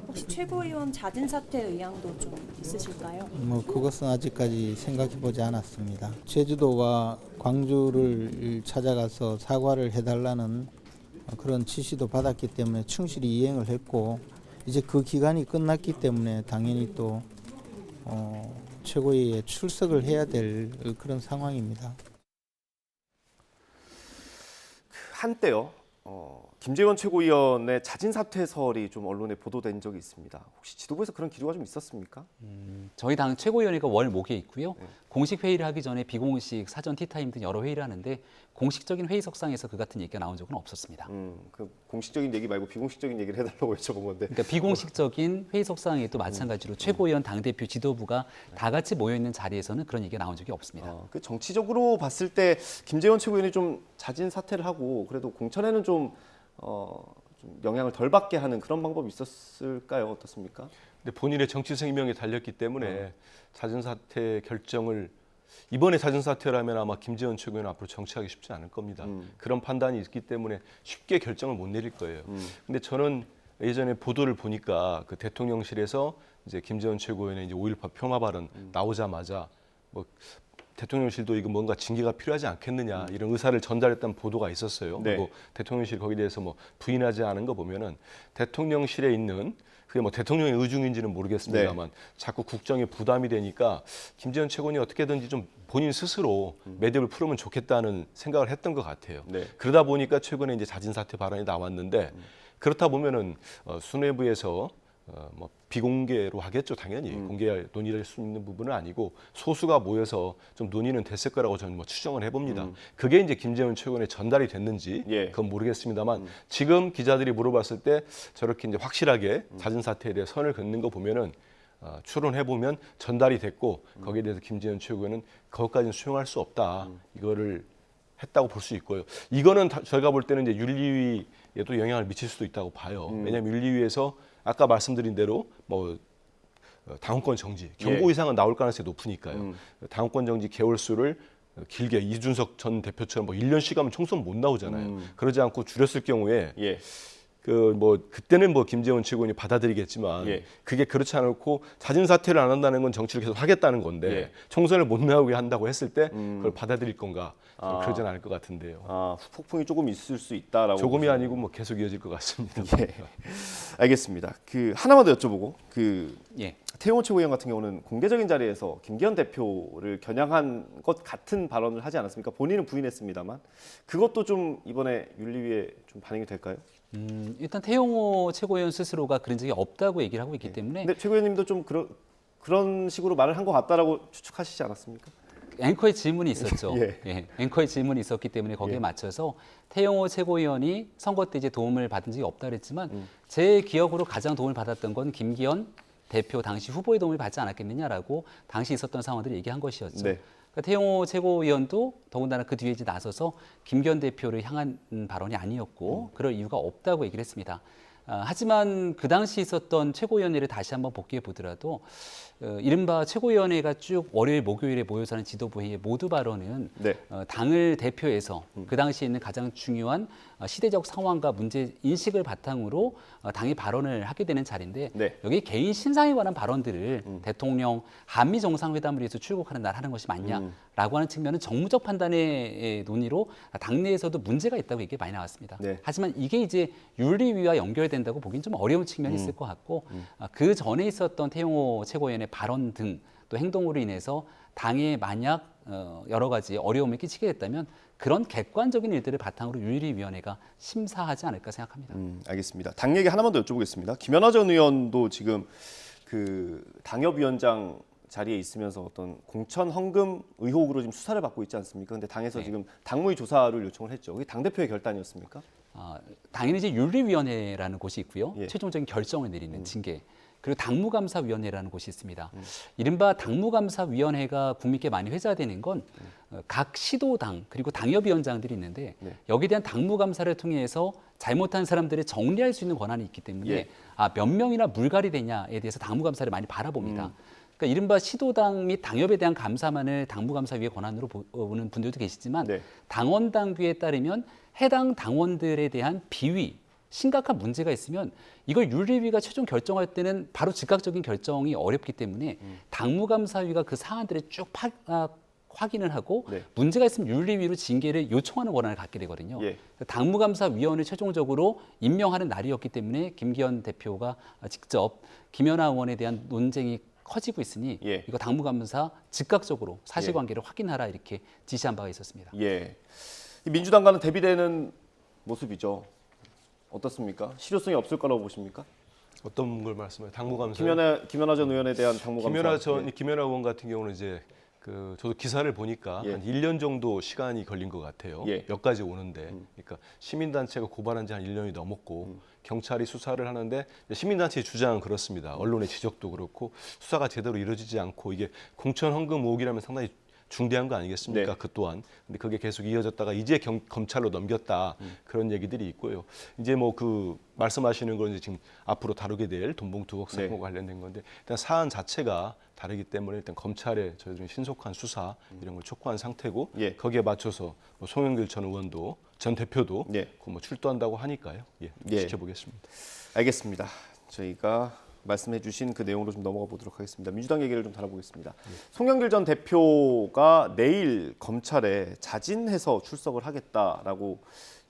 혹시 최고위원 자진 사퇴 의향도 좀 있으실까요? 그것은 아직까지 생각해보지 않았습니다. 제주도와 광주를 찾아가서 사과를 해달라는 그런 지시도 받았기 때문에 충실히 이행을 했고 이제 그 기간이 끝났기 때문에 당연히 또 최고위에 출석을 해야 될 그런 상황입니다. 한때요. 김재원 최고위원의 자진 사퇴설이 좀 언론에 보도된 적이 있습니다. 혹시 지도부에서 그런 기류가 좀 있었습니까? 저희 당 최고위원회가 월 목에 있고요. 공식 회의를 하기 전에 비공식 사전 티타임 등 여러 회의를 하는데 공식적인 회의석상에서 그 같은 얘기가 나온 적은 없었습니다. 그 공식적인 얘기 말고 비공식적인 얘기를 해달라고 여쭤본 건데. 그러니까 비공식적인 회의석상에도 마찬가지로 최고위원 당대표 지도부가 다 같이 모여 있는 자리에서는 그런 얘기가 나온 적이 없습니다. 그 정치적으로 봤을 때 김재원 최고위원이 좀 자진 사퇴를 하고 그래도 공천에는 좀 영향을 덜 받게 하는 그런 방법이 있었을까요? 어떻습니까? 근데 본인의 정치 생명이 달렸기 때문에 자진 사퇴 결정을 이번에 자진 사퇴라면 아마 김재원 최고위원은 앞으로 정치하기 쉽지 않을 겁니다. 그런 판단이 있기 때문에 쉽게 결정을 못 내릴 거예요. 근데 저는 예전에 보도를 보니까 그 대통령실에서 이제 김재원 최고위원의 이제 5.18 폄하 발언 나오자마자 뭐 대통령실도 이거 뭔가 징계가 필요하지 않겠느냐 이런 의사를 전달했다는 보도가 있었어요. 네. 그리고 대통령실 거기에 대해서 뭐 부인하지 않은 거 보면은 대통령실에 있는 그게 뭐 대통령의 의중인지는 모르겠습니다만 자꾸 국정에 부담이 되니까 김재원 최고위원이 어떻게든지 좀 본인 스스로 매듭을 풀으면 좋겠다는 생각을 했던 것 같아요. 그러다 보니까 최근에 이제 자진 사퇴 발언이 나왔는데 그렇다 보면은 수뇌부에서 뭐 비공개로 하겠죠, 당연히. 공개 논의를 할 수 있는 부분은 아니고 소수가 모여서 좀 논의는 됐을 거라고 저는 뭐 추정을 해봅니다. 그게 이제 김재원 최고위원에 전달이 됐는지 그건 모르겠습니다만 지금 기자들이 물어봤을 때 저렇게 이제 확실하게 자진 사퇴에 대해 선을 긋는 거 보면은 추론해 보면 전달이 됐고 거기에 대해서 김재원 최고위원은 그것까지는 수용할 수 없다. 이거를 했다고 볼 수 있고요. 이거는 저희가 볼 때는 이제 윤리위에도 영향을 미칠 수도 있다고 봐요. 왜냐하면 윤리위에서 아까 말씀드린 대로 뭐 당원권 정지, 경고 이상은 나올 가능성이 높으니까요. 당원권 정지 개월수를 길게 이준석 전 대표처럼 뭐 1년씩 하면 총선 못 나오잖아요. 그러지 않고 줄였을 경우에 그 뭐 그때는 뭐 김재원 최고위원이 받아들이겠지만 그게 그렇지 않고 자진 사퇴를 안 한다는 건 정치를 계속 하겠다는 건데 총선을 못 나오게 한다고 했을 때 그걸 받아들일 건가 그러진 않을 것 같은데요. 폭풍이 조금 있을 수 있다라고. 조금이 아니고 뭐 계속 이어질 것 같습니다. 알겠습니다. 그 하나만 더 여쭤보고 태용호 최고위원 같은 경우는 공개적인 자리에서 김기현 대표를 겨냥한 것 같은 발언을 하지 않았습니까? 본인은 부인했습니다만 그것도 좀 이번에 윤리위에 좀 반영이 될까요? 일단 태용호 최고위원 스스로가 그런 적이 없다고 얘기를 하고 있기 때문에. 근데 최고위원님도 좀 그런 식으로 말을 한 것 같다라고 추측하시지 않았습니까? 앵커의 질문이 있었죠. 앵커의 질문이 있었기 때문에 거기에 맞춰서 태용호 최고위원이 선거 때 이제 도움을 받은 적이 없다 그랬지만 제 기억으로 가장 도움을 받았던 건 김기현 대표 당시 후보의 도움을 받지 않았겠느냐라고 당시 있었던 상황들을 얘기한 것이었죠. 그러니까 태용호 최고위원도 더군다나 그 뒤에 이제 나서서 김기현 대표를 향한 발언이 아니었고 그럴 이유가 없다고 얘기를 했습니다. 하지만 그 당시 있었던 최고위원회를 다시 한번 복귀해 보더라도 이른바 최고위원회가 쭉 월요일, 목요일에 모여서 하는 지도부회의 모두 발언은 당을 대표해서 그 당시에 있는 가장 중요한 시대적 상황과 문제 인식을 바탕으로 당이 발언을 하게 되는 자리인데 여기 개인 신상에 관한 발언들을 대통령 한미 정상회담을 위해서 출국하는 날 하는 것이 맞냐라고 하는 측면은 정무적 판단의 논의로 당내에서도 문제가 있다고 얘기 많이 나왔습니다. 하지만 이게 이제 윤리위와 연결된다고 보기엔 좀 어려운 측면이 있을 것 같고 그 전에 있었던 태용호 최고위원의 발언 등 또 행동으로 인해서 당에 만약 여러 가지 어려움을 끼치게 됐다면 그런 객관적인 일들을 바탕으로 윤리위원회가 심사하지 않을까 생각합니다. 알겠습니다. 당 얘기 하나만 더 여쭤보겠습니다. 김연아 전 의원도 지금 그 당협위원장 자리에 있으면서 어떤 공천 헌금 의혹으로 지금 수사를 받고 있지 않습니까? 근데 당에서 지금 당무위 조사를 요청을 했죠. 그게 당대표의 결단이었습니까? 당연히 이제 윤리위원회라는 곳이 있고요. 예. 최종적인 결정을 내리는 징계. 그리고 당무감사위원회라는 곳이 있습니다. 이른바 당무감사위원회가 국민께 많이 회자되는 건 각 시도당 그리고 당협위원장들이 있는데 여기에 대한 당무감사를 통해서 잘못한 사람들을 정리할 수 있는 권한이 있기 때문에 예. 몇 명이나 물갈이 되냐에 대해서 당무감사를 많이 바라봅니다. 그러니까 이른바 시도당 및 당협에 대한 감사만을 당무감사위의 권한으로 보는 분들도 계시지만 당원 당규에 따르면 해당 당원들에 대한 비위, 심각한 문제가 있으면 이걸 윤리위가 최종 결정할 때는 바로 즉각적인 결정이 어렵기 때문에 당무감사위가 그 사안들을 쭉 확인을 하고 문제가 있으면 윤리위로 징계를 요청하는 권한을 갖게 되거든요. 당무감사위원을 최종적으로 임명하는 날이었기 때문에 김기현 대표가 직접 김연아 의원에 대한 논쟁이 커지고 있으니 이거 당무감사 즉각적으로 사실관계를 확인하라 이렇게 지시한 바가 있었습니다. 예. 이 민주당과는 대비되는 모습이죠. 어떻습니까? 실효성이 없을 거라고 보십니까? 어떤 걸 말씀해요? 당무감사. 김연아 전 의원에 대한 당무감사. 김연아 의원 같은 경우는 이제 저도 기사를 보니까 한 1년 정도 시간이 걸린 것 같아요. 여기까지 오는데, 그러니까 시민단체가 고발한 지 한 1년이 넘었고 경찰이 수사를 하는데 시민단체의 주장은 그렇습니다. 언론의 지적도 그렇고 수사가 제대로 이루어지지 않고 이게 공천 헌금 의혹이라면 상당히 중대한 거 아니겠습니까? 그 또한. 근데 그게 계속 이어졌다가 이제 검찰로 넘겼다 그런 얘기들이 있고요. 이제 뭐 말씀하시는 건 이제 지금 앞으로 다루게 될 돈봉투 의혹 사건과 관련된 건데 일단 사안 자체가 다르기 때문에 일단 검찰의 저희들은 신속한 수사 이런 걸 촉구한 상태고 거기에 맞춰서 뭐 송영길 전 의원도 전 대표도 뭐 출두한다고 하니까요. 지켜보겠습니다. 알겠습니다. 저희가 말씀해 주신 그 내용으로 좀 넘어가 보도록 하겠습니다. 민주당 얘기를 좀 다뤄보겠습니다. 송영길 전 대표가 내일 검찰에 자진해서 출석을 하겠다라고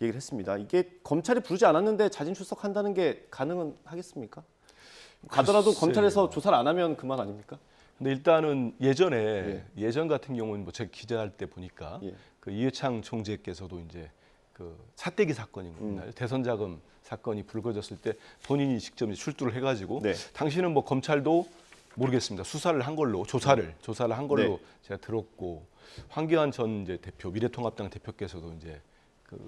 얘기를 했습니다. 이게 검찰이 부르지 않았는데 자진 출석한다는 게 가능은 하겠습니까? 가더라도 글쎄요. 검찰에서 조사를 안 하면 그만 아닙니까? 근데 일단은 예전 같은 경우는 뭐 제가 기자할 때 보니까 그 이해창 총재께서도 이제 그 사대기 사건인가요? 대선 자금 사건이 불거졌을 때 본인이 직접 출두를 해가지고 당시는 뭐 검찰도 모르겠습니다. 수사를 한 걸로 조사를 한 걸로 제가 들었고 황교안 전 이제 대표 미래통합당 대표께서도 이제 그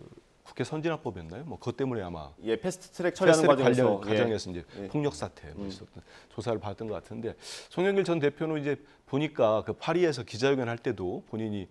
국회 선진화법이었나요? 뭐 그것 때문에 아마 패스트트랙 처리하는 과정에서 이제 폭력 사태 뭐 있었던 조사를 받았던 것 같은데 송영길 전 대표는 이제 보니까 그 파리에서 기자회견 할 때도 본인이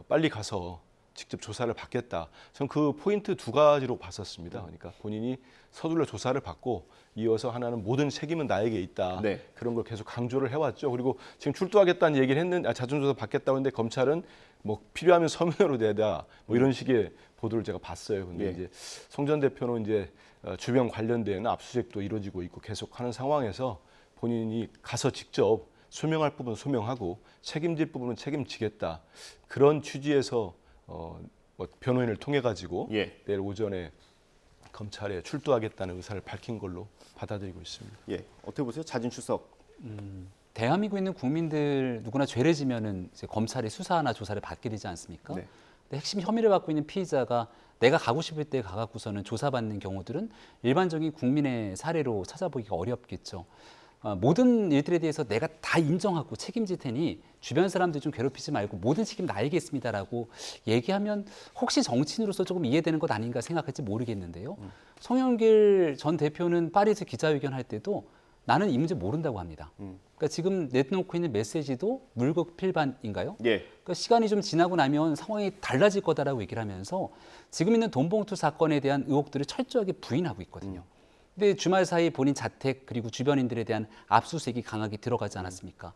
빨리 가서 직접 조사를 받겠다. 저는 그 포인트 두 가지로 봤었습니다. 그러니까 본인이 서둘러 조사를 받고 이어서 하나는 모든 책임은 나에게 있다. 그런 걸 계속 강조를 해왔죠. 그리고 지금 출두하겠다는 얘기를 했는데 자진조사 받겠다고 했는데 검찰은 뭐 필요하면 서면으로 내다 뭐 이런 식의 보도를 제가 봤어요. 근데 이제 송 전 대표는 이제 주변 관련된 압수수색도 이루어지고 있고 계속 하는 상황에서 본인이 가서 직접 소명할 부분은 소명하고 책임질 부분은 책임지겠다. 그런 취지에서 뭐 변호인을 통해 가지고 내일 오전에 검찰에 출두하겠다는 의사를 밝힌 걸로 받아들이고 있습니다. 어떻게 보세요? 자진 출석. 대한민국에 있는 국민들 누구나 죄를 지면은 이제 검찰이 수사나 조사를 받게 되지 않습니까? 근데 핵심 혐의를 받고 있는 피의자가 내가 가고 싶을 때 가갖고서는 조사받는 경우들은 일반적인 국민의 사례로 찾아보기가 어렵겠죠. 모든 일들에 대해서 내가 다 인정하고 책임질 테니 주변 사람들 좀 괴롭히지 말고 모든 책임 나에게 있습니다라고 얘기하면 혹시 정치인으로서 조금 이해되는 것 아닌가 생각할지 모르겠는데요. 송영길 전 대표는 파리에서 기자회견할 때도 나는 이 문제 모른다고 합니다. 그러니까 지금 내놓고 있는 메시지도 물극필반인가요? 그러니까 시간이 좀 지나고 나면 상황이 달라질 거다라고 얘기를 하면서 지금 있는 돈봉투 사건에 대한 의혹들을 철저하게 부인하고 있거든요. 근데 주말 사이 본인 자택 그리고 주변인들에 대한 압수수색이 강하게 들어가지 않았습니까?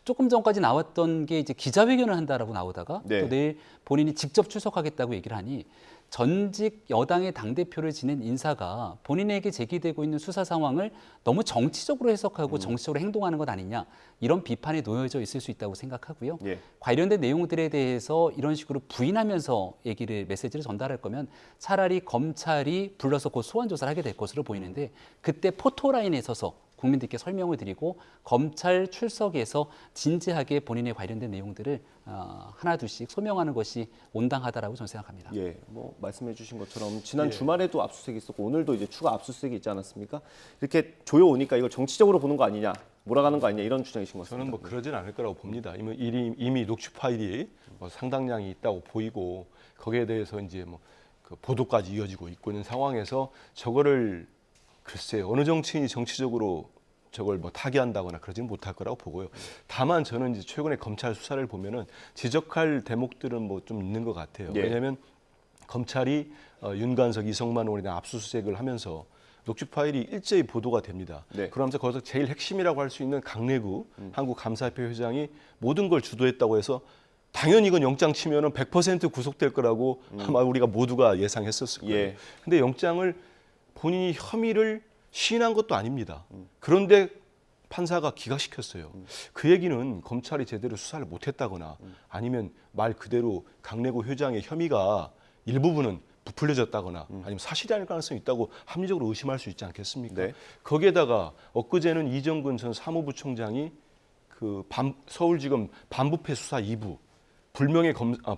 조금 전까지 나왔던 게 이제 기자회견을 한다라고 나오다가 또 내일 본인이 직접 출석하겠다고 얘기를 하니 전직 여당의 당대표를 지낸 인사가 본인에게 제기되고 있는 수사 상황을 너무 정치적으로 해석하고 정치적으로 행동하는 것 아니냐 이런 비판에 놓여져 있을 수 있다고 생각하고요. 관련된 내용들에 대해서 이런 식으로 부인하면서 메시지를 전달할 거면 차라리 검찰이 불러서 곧 소환 조사를 하게 될 것으로 보이는데 그때 포토라인에 서서 국민들께 설명을 드리고 검찰 출석에서 진지하게 본인에 관련된 내용들을 하나 둘씩 소명하는 것이 온당하다라고 저는 생각합니다. 뭐 말씀해주신 것처럼 지난 주말에도 압수수색이 있었고 오늘도 이제 추가 압수수색이 있지 않았습니까? 이렇게 조여오니까 이걸 정치적으로 보는 거 아니냐, 몰아가는 거 아니냐 이런 주장이신 것 같습니다. 저는 뭐 그러진 않을 거라고 봅니다. 이미 녹취 파일이 상당량이 있다고 보이고 거기에 대해서 이제 뭐 그 보도까지 이어지고 있는 상황에서 저거를 글쎄요, 어느 정치인이 정치적으로 저걸 뭐 타개한다거나 그러지는 못할 거라고 보고요. 다만 저는 이제 최근에 검찰 수사를 보면은 지적할 대목들은 뭐 좀 있는 것 같아요. 예. 왜냐하면 검찰이 윤관석, 이성만 의원에 대한 압수수색을 하면서 녹취 파일이 일제히 보도가 됩니다. 네. 그러면서 거기서 제일 핵심이라고 할 수 있는 강내구 한국감사협회 회장이 모든 걸 주도했다고 해서 당연히 이건 영장 치면은 100% 구속될 거라고 아마 우리가 모두가 예상했었을 거예요. 예. 근데 영장을 본인이 혐의를 시인한 것도 아닙니다. 그런데 판사가 기각시켰어요. 그 얘기는 검찰이 제대로 수사를 못했다거나 아니면 말 그대로 강내구 회장의 혐의가 일부분은 부풀려졌다거나 아니면 사실이 아닐 가능성이 있다고 합리적으로 의심할 수 있지 않겠습니까? 네. 거기에다가 엊그제는 이정근 전 사무부총장이 그 서울지검 반부패 수사 2부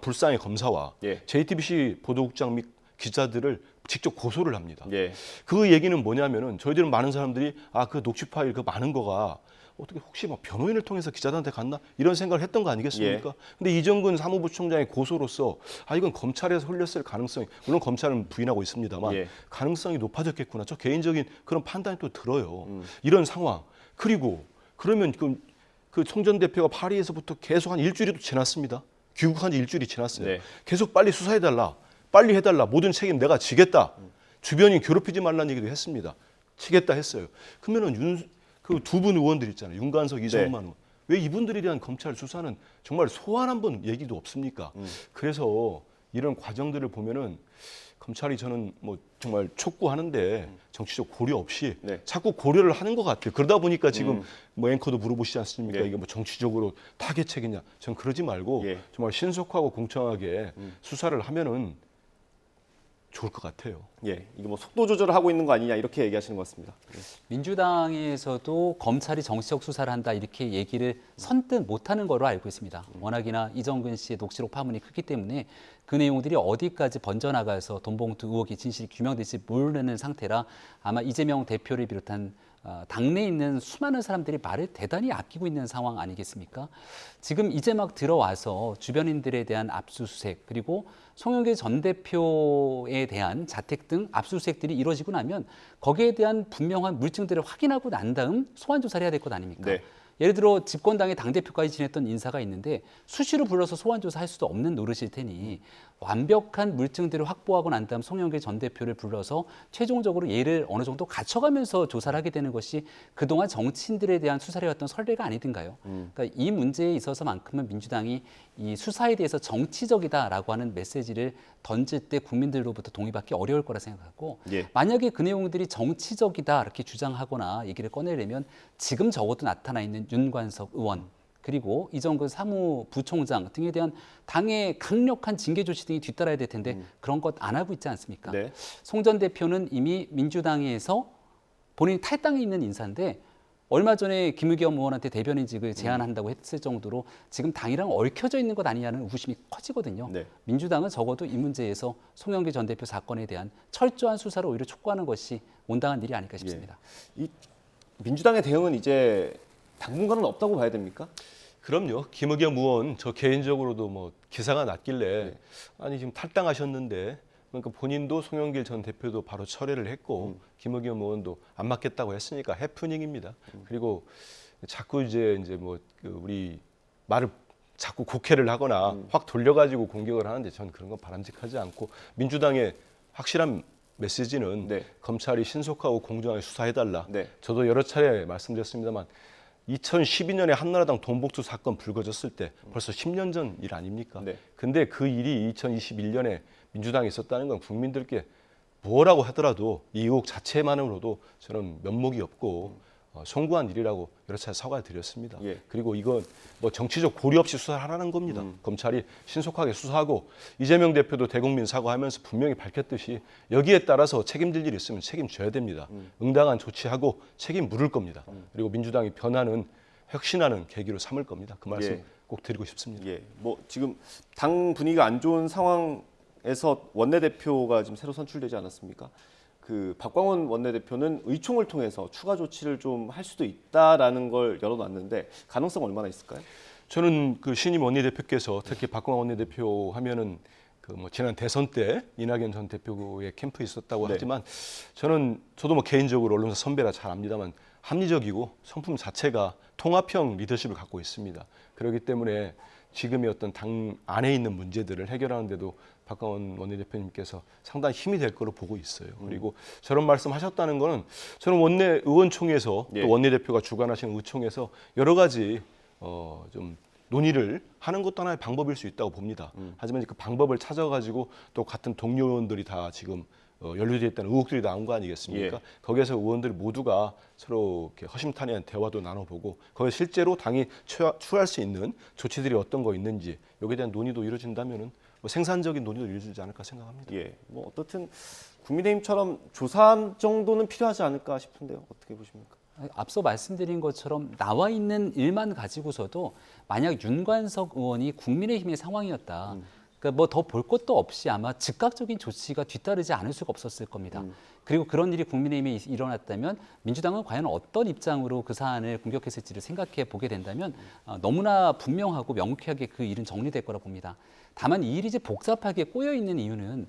불상의 검사와 예. JTBC 보도국장 및 기자들을 직접 고소를 합니다. 예. 그 얘기는 뭐냐면은 저희들은 많은 사람들이 그 녹취 파일 그 많은 거가 어떻게 혹시 뭐 변호인을 통해서 기자들한테 갔나 이런 생각을 했던 거 아니겠습니까? 근데 이정근 사무부총장의 고소로서 이건 검찰에서 흘렸을 가능성이, 물론 검찰은 부인하고 있습니다만 예. 가능성이 높아졌겠구나. 저 개인적인 그런 판단이 또 들어요. 이런 상황. 그리고 그러면 그 송 전 대표가 파리에서부터 계속 한 일주일이 또 지났습니다. 귀국한 지 일주일이 지났어요. 네. 계속 빨리 수사해달라. 빨리 해달라. 모든 책임 내가 지겠다. 주변인 괴롭히지 말라는 얘기도 했습니다. 치겠다 했어요. 그러면은 그 두 분 의원들 있잖아요. 윤관석, 이성만 의원. 왜 이분들에 대한 검찰 수사는 정말 소환 한번 얘기도 없습니까? 그래서 이런 과정들을 보면은 검찰이 저는 뭐 정말 촉구하는데 정치적 고려 없이 자꾸 고려를 하는 것 같아요. 그러다 보니까 지금 뭐 앵커도 물어보시지 않습니까? 이게 뭐 정치적으로 타겟책이냐? 전 그러지 말고 정말 신속하고 공정하게 수사를 하면은 좋을 것 같아요. 예, 이게 뭐 속도 조절을 하고 있는 거 아니냐 이렇게 얘기하시는 것 같습니다. 민주당에서도 검찰이 정치적 수사를 한다 이렇게 얘기를 선뜻 못하는 거로 알고 있습니다. 워낙이나 이정근 씨의 녹취록 파문이 크기 때문에 그 내용들이 어디까지 번져나가서 돈봉투 의혹이 진실이 규명될지 모르는 상태라 아마 이재명 대표를 비롯한 당내에 있는 수많은 사람들이 말을 대단히 아끼고 있는 상황 아니겠습니까? 지금 이제 막 들어와서 주변인들에 대한 압수수색 그리고 송영길 전 대표에 대한 자택 등 압수수색들이 이루어지고 나면 거기에 대한 분명한 물증들을 확인하고 난 다음 소환 조사를 해야 될 것 아닙니까? 네. 예를 들어 집권당의 당대표까지 지냈던 인사가 있는데 수시로 불러서 소환 조사할 수도 없는 노릇일 테니 완벽한 물증들을 확보하고 난 다음 송영길 전 대표를 불러서 최종적으로 얘를 어느 정도 갖춰가면서 조사를 하게 되는 것이 그동안 정치인들에 대한 수사를 해왔던 선례가 아니든가요? 그러니까 이 문제에 있어서만큼은 민주당이 이 수사에 대해서 정치적이다라고 하는 메시지를 던질 때 국민들로부터 동의받기 어려울 거라 생각하고 만약에 그 내용들이 정치적이다 이렇게 주장하거나 얘기를 꺼내려면 지금 적어도 나타나 있는 윤관석 의원 그리고 이정근 사무부총장 등에 대한 당의 강력한 징계 조치 등이 뒤따라야 될 텐데 그런 것 안 하고 있지 않습니까? 송 전 대표는 이미 민주당에서 본인이 탈당해 있는 인사인데 얼마 전에 김의겸 의원한테 대변인직을 제안한다고 했을 정도로 지금 당이랑 얽혀져 있는 것 아니냐는 의구심이 커지거든요. 민주당은 적어도 이 문제에서 송영길 전 대표 사건에 대한 철저한 수사를 오히려 촉구하는 것이 온당한 일이 아닐까 싶습니다. 이 민주당의 대응은 이제 당분간은 없다고 봐야 됩니까? 그럼요. 김의겸 의원 저 개인적으로도 뭐 기사가 났길래 아니 지금 탈당하셨는데 그러니까 본인도 송영길 전 대표도 바로 철회를 했고 김의겸 의원도 안 맞겠다고 했으니까 해프닝입니다. 그리고 자꾸 이제 뭐 우리 말을 자꾸 곡해를 하거나 확 돌려가지고 공격을 하는데 전 그런 건 바람직하지 않고 민주당의 확실한 메시지는 검찰이 신속하고 공정하게 수사해달라. 저도 여러 차례 말씀드렸습니다만 2012년에 한나라당 돈봉투 사건 불거졌을 때 벌써 10년 전 일 아닙니까? 근데 그 일이 2021년에 민주당에 있었다는 건 국민들께 뭐라고 하더라도 이 의혹 자체만으로도 저는 면목이 없고 송구한 일이라고 여러 차례 사과를 드렸습니다. 그리고 이건 뭐 정치적 고려 없이 수사를 하라는 겁니다. 검찰이 신속하게 수사하고 이재명 대표도 대국민 사과하면서 분명히 밝혔듯이 여기에 따라서 책임질 일이 있으면 책임져야 됩니다. 응당한 조치하고 책임 물을 겁니다. 그리고 민주당이 변화는 혁신하는 계기로 삼을 겁니다. 그 말씀 꼭 드리고 싶습니다. 뭐 지금 당 분위기가 안 좋은 상황에서 원내대표가 지금 새로 선출되지 않았습니까? 그 박광원 원내대표는 의총을 통해서 추가 조치를 좀 할 수도 있다라는 걸 열어놨는데 가능성 얼마나 있을까요? 저는 그 신임 원내대표께서 특히 박광원 원내대표 하면은 그 뭐 지난 대선 때 이낙연 전 대표의 캠프에 있었다고 네. 하지만 저도 뭐 개인적으로 언론사 선배라 잘 압니다만 합리적이고 성품 자체가 통합형 리더십을 갖고 있습니다. 그렇기 때문에 지금의 어떤 당 안에 있는 문제들을 해결하는데도 박광원 원내대표님께서 상당히 힘이 될 거로 보고 있어요. 그리고 저런 말씀하셨다는 거는 저는 원내 의원총회에서 예. 또 원내대표가 주관하시는 의총에서 여러 가지 좀 논의를 하는 것도 하나의 방법일 수 있다고 봅니다. 하지만 그 방법을 찾아가지고 또 같은 동료 의원들이 다 지금 연루되어 있다는 의혹들이 나온 거 아니겠습니까? 예. 거기에서 의원들 모두가 서로 이렇게 허심탄회한 대화도 나눠보고 거기에 실제로 당이 취할 수 있는 조치들이 어떤 거 있는지 여기에 대한 논의도 이루어진다면은 뭐 생산적인 논의도 이루어지지 않을까 생각합니다. 예, 뭐 어떻든 국민의힘처럼 조사한 정도는 필요하지 않을까 싶은데요. 어떻게 보십니까? 앞서 말씀드린 것처럼 나와 있는 일만 가지고서도 만약 윤관석 의원이 국민의힘의 상황이었다. 그러니까 뭐 더 볼 것도 없이 아마 즉각적인 조치가 뒤따르지 않을 수가 없었을 겁니다. 그리고 그런 일이 국민의힘에 일어났다면 민주당은 과연 어떤 입장으로 그 사안을 공격했을지를 생각해 보게 된다면 너무나 분명하고 명쾌하게 그 일은 정리될 거라 봅니다. 다만 이 일이 이제 복잡하게 꼬여 있는 이유는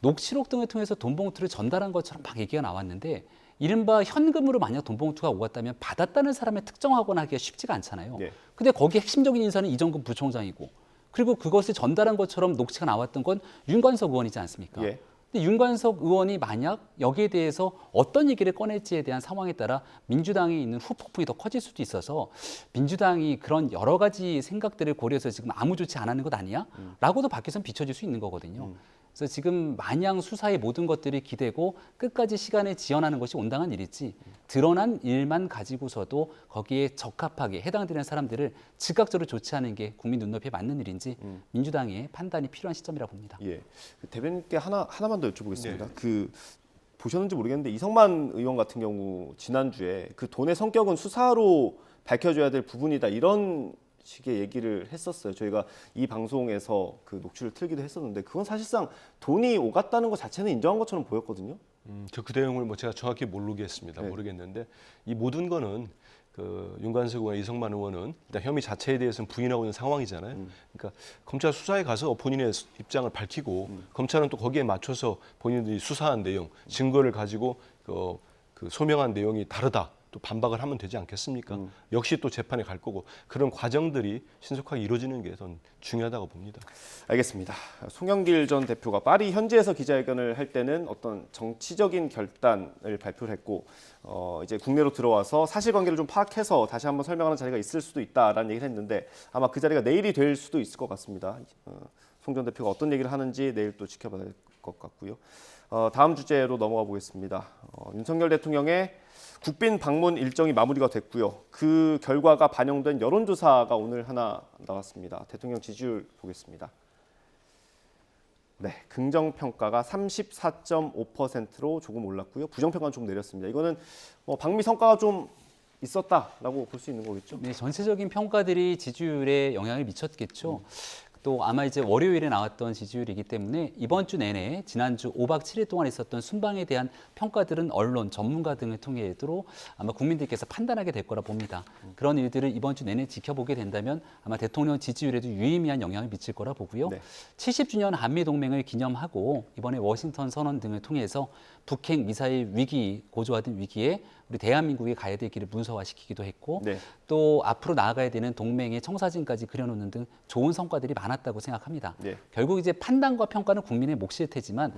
녹취록 등을 통해서 돈 봉투를 전달한 것처럼 막 얘기가 나왔는데 이른바 현금으로 만약 돈 봉투가 오갔다면 받았다는 사람을 특정하거나 하기가 쉽지가 않잖아요. 예. 근데 거기에 핵심적인 인사는 이정근 부총장이고 그리고 그것을 전달한 것처럼 녹취가 나왔던 건 윤관석 의원이지 않습니까? 예. 근데 윤관석 의원이 만약 여기에 대해서 어떤 얘기를 꺼낼지에 대한 상황에 따라 민주당에 있는 후폭풍이 더 커질 수도 있어서 민주당이 그런 여러 가지 생각들을 고려해서 지금 아무 조치 안 하는 것 아니야? 라고도 밖에선 비춰질 수 있는 거거든요. 그래서 지금 마냥 수사의 모든 것들이 기대고 끝까지 시간을 지연하는 것이 온당한 일일지 드러난 일만 가지고서도 거기에 적합하게 해당되는 사람들을 즉각적으로 조치하는 게 국민 눈높이에 맞는 일인지 민주당의 판단이 필요한 시점이라 봅니다. 예, 대변인께 하나만 더 여쭤보겠습니다. 네. 그 보셨는지 모르겠는데 이성만 의원 같은 경우 지난주에 그 돈의 성격은 수사로 밝혀줘야 될 부분이다 이런 식의 얘기를 했었어요. 저희가 이 방송에서 그 녹취를 틀기도 했었는데 그건 사실상 돈이 오갔다는 것 자체는 인정한 것처럼 보였거든요. 저 그 내용을 뭐 제가 정확히 모르겠습니다. 네. 모르겠는데 이 모든 거는 그 윤관석 의원, 이성만 의원은 일단 혐의 자체에 대해서는 부인하고 있는 상황이잖아요. 그러니까 검찰 수사에 가서 본인의 입장을 밝히고 검찰은 또 거기에 맞춰서 본인들이 수사한 내용, 증거를 가지고 그 소명한 내용이 다르다. 또 반박을 하면 되지 않겠습니까? 역시 또 재판에 갈 거고 그런 과정들이 신속하게 이루어지는 게 더 중요하다고 봅니다. 알겠습니다. 송영길 전 대표가 파리 현지에서 기자회견을 할 때는 어떤 정치적인 결단을 발표를 했고 이제 국내로 들어와서 사실관계를 좀 파악해서 다시 한번 설명하는 자리가 있을 수도 있다라는 얘기를 했는데 아마 그 자리가 내일이 될 수도 있을 것 같습니다. 송 전 대표가 어떤 얘기를 하는지 내일 또 지켜봐야 될 것 같고요. 다음 주제로 넘어가 보겠습니다. 윤석열 대통령의 국빈 방문 일정이 마무리가 됐고요. 그 결과가 반영된 여론조사가 오늘 하나 나왔습니다. 대통령 지지율 보겠습니다. 네, 긍정평가가 34.5%로 조금 올랐고요. 부정평가는 좀 내렸습니다. 이거는 방미 성과가 좀 있었다라고 볼 수 있는 거겠죠? 네, 전체적인 평가들이 지지율에 영향을 미쳤겠죠. 또 아마 이제 월요일에 나왔던 지지율이기 때문에 이번 주 내내 지난주 5박 7일 동안 있었던 순방에 대한 평가들은 언론, 전문가 등을 통해도 아마 국민들께서 판단하게 될 거라 봅니다. 그런 일들을 이번 주 내내 지켜보게 된다면 아마 대통령 지지율에도 유의미한 영향을 미칠 거라 보고요. 네. 70주년 한미동맹을 기념하고 이번에 워싱턴 선언 등을 통해서 북핵 미사일 위기, 고조하던 위기에 우리 대한민국이 가야 될 길을 문서화시키기도 했고 네. 또 앞으로 나아가야 되는 동맹의 청사진까지 그려놓는 등 좋은 성과들이 많았다고 생각합니다. 네. 결국 이제 판단과 평가는 국민의 몫일 테지만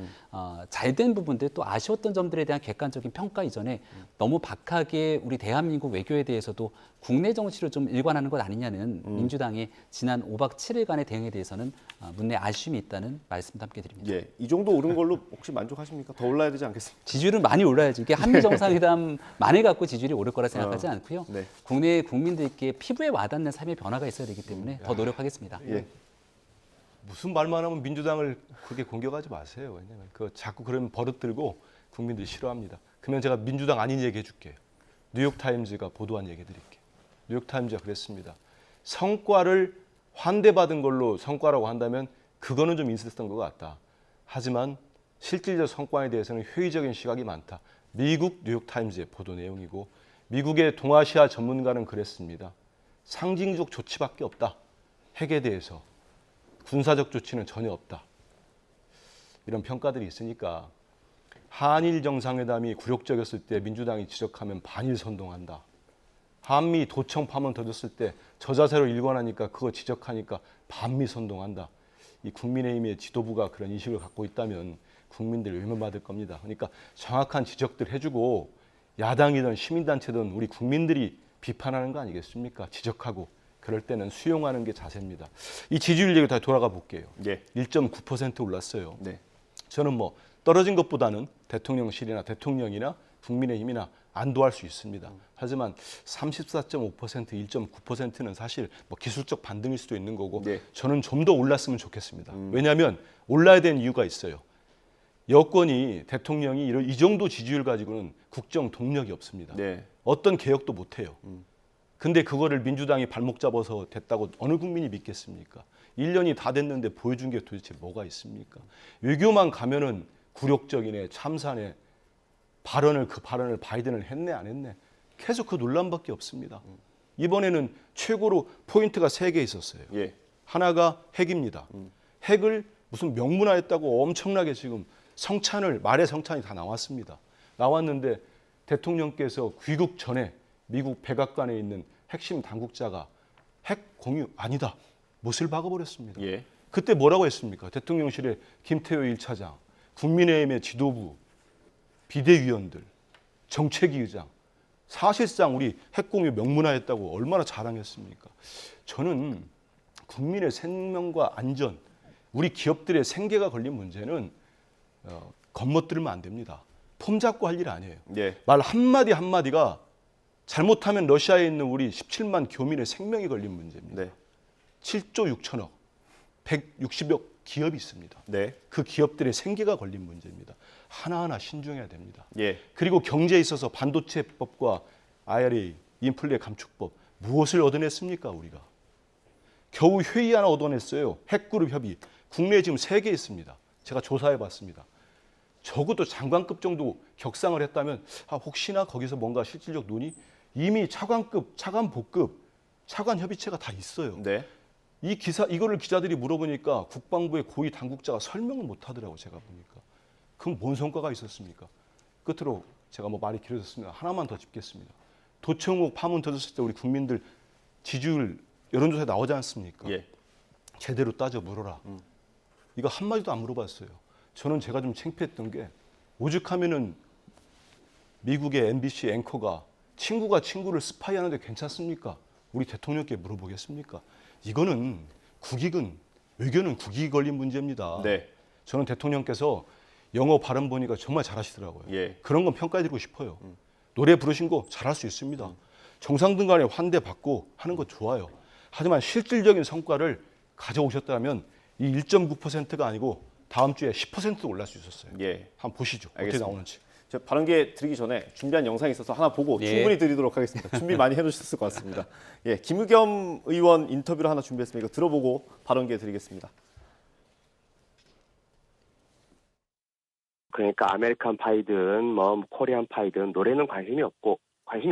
잘된 부분들 또 아쉬웠던 점들에 대한 객관적인 평가 이전에 너무 박하게 우리 대한민국 외교에 대해서도 국내 정치로 좀 일관하는 것 아니냐는 민주당의 지난 5박 7일간의 대응에 대해서는 문내 아쉬움이 있다는 말씀도 함께 드립니다. 예, 이 정도 오른 걸로 혹시 만족하십니까? 더 올라야 되지 않겠습니까? 지지율은 많이 올라야죠. 이게 한미 정상회담만을 갖고 지지율이 오를 거라 생각하지 않고요. 네. 국내 국민들께 피부에 와닿는 삶의 변화가 있어야 되기 때문에 더 노력하겠습니다. 예. 무슨 말만 하면 민주당을 그렇게 공격하지 마세요. 왜냐면 그 자꾸 그러면 버릇들고 국민들이 싫어합니다. 그러면 제가 민주당 아닌 얘기 해줄게요. 뉴욕타임즈가 보도한 얘기 드릴게요. 뉴욕타임즈가 그랬습니다. 성과를 환대받은 걸로 성과라고 한다면 그거는 좀 있었던 것 같다. 하지만 실질적 성과에 대해서는 회의적인 시각이 많다. 미국 뉴욕타임즈의 보도 내용이고 미국의 동아시아 전문가는 그랬습니다. 상징적 조치밖에 없다. 핵에 대해서. 군사적 조치는 전혀 없다. 이런 평가들이 있으니까 한일 정상회담이 굴욕적이었을 때 민주당이 지적하면 반일 선동한다. 한미 도청 파문 터졌을 때 저자세로 일관하니까 그거 지적하니까 반미 선동한다. 이 국민의힘의 지도부가 그런 인식을 갖고 있다면 국민들 외면받을 겁니다. 그러니까 정확한 지적들 해주고 야당이든 시민단체든 우리 국민들이 비판하는 거 아니겠습니까? 지적하고 그럴 때는 수용하는 게 자세입니다. 이 지지율 얘기 다시 돌아가 볼게요. 1.9% 올랐어요. 저는 뭐 떨어진 것보다는 대통령실이나 대통령이나 국민의힘이나 안도할 수 있습니다. 하지만 34.5%, 1.9%는 사실 뭐 기술적 반등일 수도 있는 거고 저는 좀 더 올랐으면 좋겠습니다. 왜냐하면 올라야 되는 이유가 있어요. 여권이 대통령이 이 정도 지지율 가지고는 국정 동력이 없습니다. 어떤 개혁도 못해요. 근데 그거를 민주당이 발목 잡아서 됐다고 어느 국민이 믿겠습니까? 1년이 다 됐는데 보여준 게 도대체 뭐가 있습니까? 외교만 가면은 굴욕적이네, 참사네, 그 발언을 바이든은 했네, 안 했네. 계속 그 논란밖에 없습니다. 이번에는 최고로 포인트가 3개 있었어요. 하나가 핵입니다. 핵을 무슨 명문화했다고 엄청나게 지금 말의 성찬이 다 나왔습니다. 나왔는데 대통령께서 귀국 전에 미국 백악관에 있는 핵심 당국자가 핵 공유 아니다. 못을 박아버렸습니다. 그때 뭐라고 했습니까? 대통령실의 김태효 1차장, 국민의힘의 지도부, 비대위원들, 정책위 의장, 사실상 우리 핵공유 명문화했다고 얼마나 자랑했습니까? 저는 국민의 생명과 안전, 우리 기업들의 생계가 걸린 문제는 겉멋들면 안 됩니다. 폼 잡고 할 일 아니에요. 말 한마디 한마디가 잘못하면 러시아에 있는 우리 17만 교민의 생명이 걸린 문제입니다. 7조 6천억, 160여 기업이 있습니다. 그 기업들의 생계가 걸린 문제입니다. 하나하나 신중해야 됩니다. 그리고 경제에 있어서 반도체법과 IRA, 인플레 감축법, 무엇을 얻어냈습니까, 우리가? 겨우 회의 하나 얻어냈어요. 핵그룹 협의. 국내에 지금 3개 있습니다. 제가 조사해봤습니다. 적어도 장관급 정도 격상을 했다면 혹시나 거기서 뭔가 실질적 논의? 이미 차관급, 차관보급, 차관협의체가 다 있어요. 이거를 기자들이 물어보니까 국방부의 고위 당국자가 설명을 못하더라고요. 제가 보니까. 그럼 뭔 성과가 있었습니까? 끝으로 제가 뭐 말이 길어졌습니다. 하나만 더 짚겠습니다. 도청욱 파문 터졌을 때 우리 국민들 지지율 여론조사에 나오지 않습니까? 제대로 따져 물어라. 이거 한마디도 안 물어봤어요. 저는 제가 좀 창피했던 게 오죽하면은 미국의 MBC 앵커가 친구가 친구를 스파이하는데 괜찮습니까? 우리 대통령께 물어보겠습니까? 이거는 외교는 국익이 걸린 문제입니다. 저는 대통령께서 영어 발음 보니까 정말 잘하시더라고요. 그런 건 평가해드리고 싶어요. 노래 부르신 거 잘할 수 있습니다. 정상들 간에 환대받고 하는 거 좋아요. 하지만 실질적인 성과를 가져오셨다면 이 1.9%가 아니고 다음 주에 10%도 올랄 수 있었어요. 한번 보시죠. 어떻게 나오는지. 발언기에 드리기 전에 준비한 영상이 있어서 하나 보고 충분히 드리도록 하겠습니다. 준비 많이 해놓으셨을 것 같습니다. 김의겸 의원 인터뷰를 하나 준비했습니다. 이거 들어보고 발언기에 드리겠습니다. 그러니까 아메리칸 파이든 뭐 코리안 파이든 노래는 관심이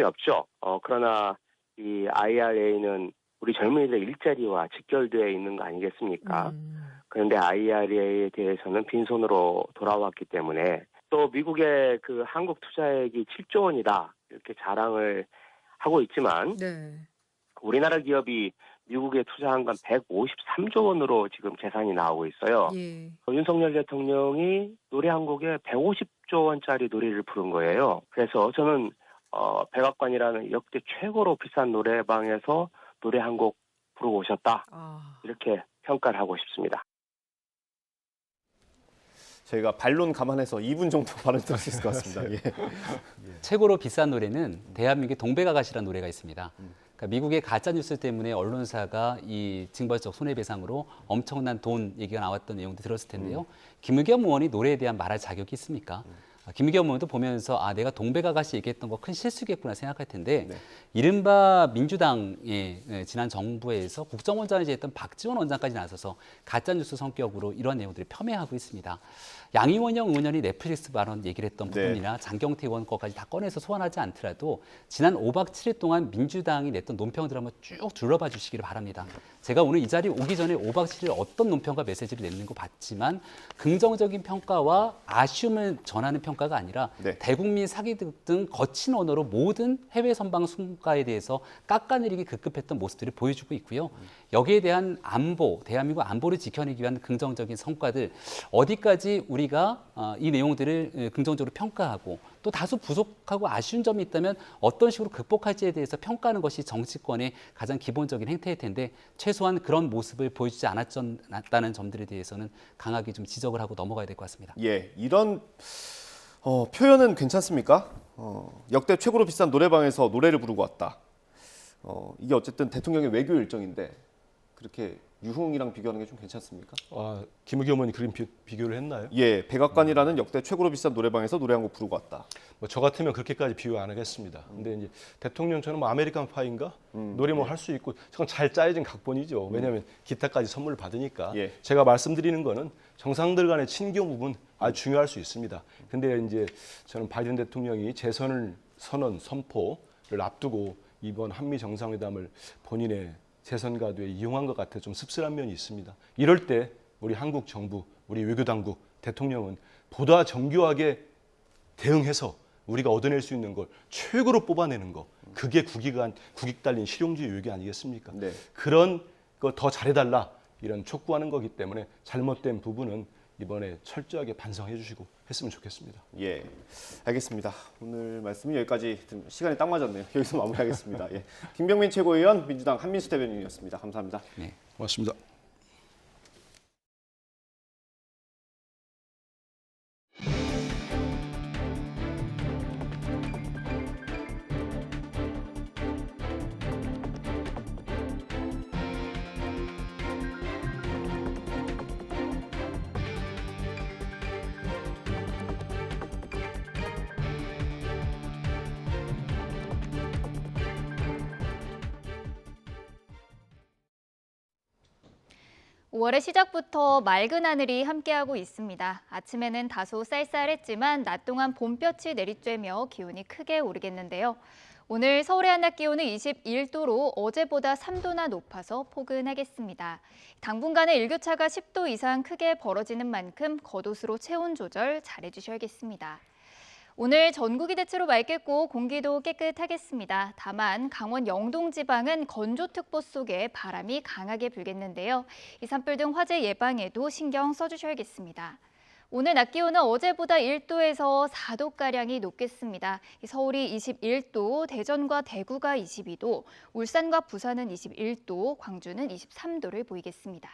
없죠. 그러나 이 IRA는 우리 젊은이들 일자리와 직결되어 있는 거 아니겠습니까? 그런데 IRA에 대해서는 빈손으로 돌아왔기 때문에 또 미국의 그 한국 투자액이 7조 원이다 이렇게 자랑을 하고 있지만 우리나라 기업이 미국에 투자한 건 153조 원으로 지금 계산이 나오고 있어요. 윤석열 대통령이 노래 한 곡에 150조 원짜리 노래를 부른 거예요. 그래서 저는 백악관이라는 역대 최고로 비싼 노래방에서 노래 한 곡 부르고 오셨다. 이렇게 평가를 하고 싶습니다. 저희가 반론 감안해서 2분 정도 발언 들을 수 있을 것 같습니다. 최고로 비싼 노래는 대한민국의 동백아가씨라는 노래가 있습니다. 그러니까 미국의 가짜 뉴스 때문에 언론사가 이 징벌적 손해배상으로 엄청난 돈 얘기가 나왔던 내용도 들었을 텐데요. 김의겸 의원이 노래에 대한 말할 자격이 있습니까? 김의겸 의원도 보면서 내가 동백아가씨 얘기했던 거 큰 실수겠구나 생각할 텐데 이른바 민주당의 지난 정부에서 국정원장을 지냈던 박지원 원장까지 나서서 가짜뉴스 성격으로 이런 내용들을 폄훼하고 있습니다. 양이원영 의원이 넷플릭스 발언 얘기를 했던 네. 부분이나 장경태 의원 거까지 다 꺼내서 소환하지 않더라도 지난 5박 7일 동안 민주당이 냈던 논평들 한번 쭉 둘러봐 주시기를 바랍니다. 제가 오늘 이 자리에 오기 전에 5박 7일 어떤 논평과 메시지를 내는 거 봤지만 긍정적인 평가와 아쉬움을 전하는 평가가 아니라 네. 대국민 사기득 등 거친 언어로 모든 해외 선방 순가에 대해서 깎아내리기 급급했던 모습들을 보여주고 있고요. 여기에 대한 안보, 대한민국 안보를 지켜내기 위한 긍정적인 성과들 어디까지 우리가 이 내용들을 긍정적으로 평가하고 또 다소 부족하고 아쉬운 점이 있다면 어떤 식으로 극복할지에 대해서 평가하는 것이 정치권의 가장 기본적인 행태일 텐데 최소한 그런 모습을 보여주지 않았다는 점들에 대해서는 강하게 좀 지적을 하고 넘어가야 될 것 같습니다. 예, 이런 표현은 괜찮습니까? 역대 최고로 비싼 노래방에서 노래를 부르고 왔다. 이게 어쨌든 대통령의 외교 일정인데 그렇게 유흥이랑 비교하는 게 좀 괜찮습니까? 김우겸 의원이 그런 비교를 했나요? 예, 백악관이라는 역대 최고로 비싼 노래방에서 노래 한 곡 부르고 왔다. 뭐 저 같으면 그렇게까지 비유 안 하겠습니다. 근데 이제 대통령처럼 뭐 아메리칸 파인가 노래 뭐 할 수 있고 저건 잘 짜여진 각본이죠. 왜냐하면 기타까지 선물을 받으니까. 예. 제가 말씀드리는 거는 정상들 간의 친교 부분 아주 중요할 수 있습니다. 근데 이제 저는 바이든 대통령이 재선을 선포를 앞두고 이번 한미 정상회담을 본인의 재선 가도에 이용한 것 같아 좀 씁쓸한 면이 있습니다. 이럴 때 우리 한국 정부, 우리 외교당국, 대통령은 보다 정교하게 대응해서 우리가 얻어낼 수 있는 걸 최고로 뽑아내는 거. 그게 국익 달린 실용주의 외교 아니겠습니까? 네. 그런 거 더 잘해달라 이런 촉구하는 거기 때문에 잘못된 부분은 이번에 철저하게 반성해 주시고 했으면 좋겠습니다. 예, 알겠습니다. 오늘 말씀은 여기까지 시간이 딱 맞았네요. 여기서 마무리하겠습니다. 예. 김병민 최고위원, 민주당 한민수 대변인이었습니다. 감사합니다. 네. 고맙습니다. 오 5월의 시작부터 맑은 하늘이 함께하고 있습니다. 아침에는 다소 쌀쌀했지만 낮 동안 봄볕이 내리쬐며 기온이 크게 오르겠는데요. 오늘 서울의 한낮 기온은 21도로 어제보다 3도나 높아서 포근하겠습니다. 당분간의 일교차가 10도 이상 크게 벌어지는 만큼 겉옷으로 체온 조절 잘해주셔야겠습니다. 오늘 전국이 대체로 맑겠고 공기도 깨끗하겠습니다. 다만 강원 영동 지방은 건조특보 속에 바람이 강하게 불겠는데요. 이 산불 등 화재 예방에도 신경 써주셔야겠습니다. 오늘 낮 기온은 어제보다 1도에서 4도가량이 높겠습니다. 서울이 21도, 대전과 대구가 22도, 울산과 부산은 21도, 광주는 23도를 보이겠습니다.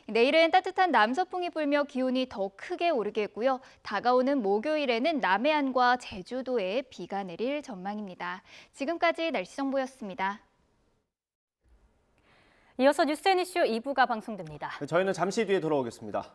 내일은 따뜻한 남서풍이 불며 기온이 더 크게 오르겠고요. 다가오는 목요일에는 남해안과 제주도에 비가 내릴 전망입니다. 지금까지 날씨 정보였습니다. 이어서 뉴스 앤 이슈 2부가 방송됩니다. 저희는 잠시 뒤에 돌아오겠습니다.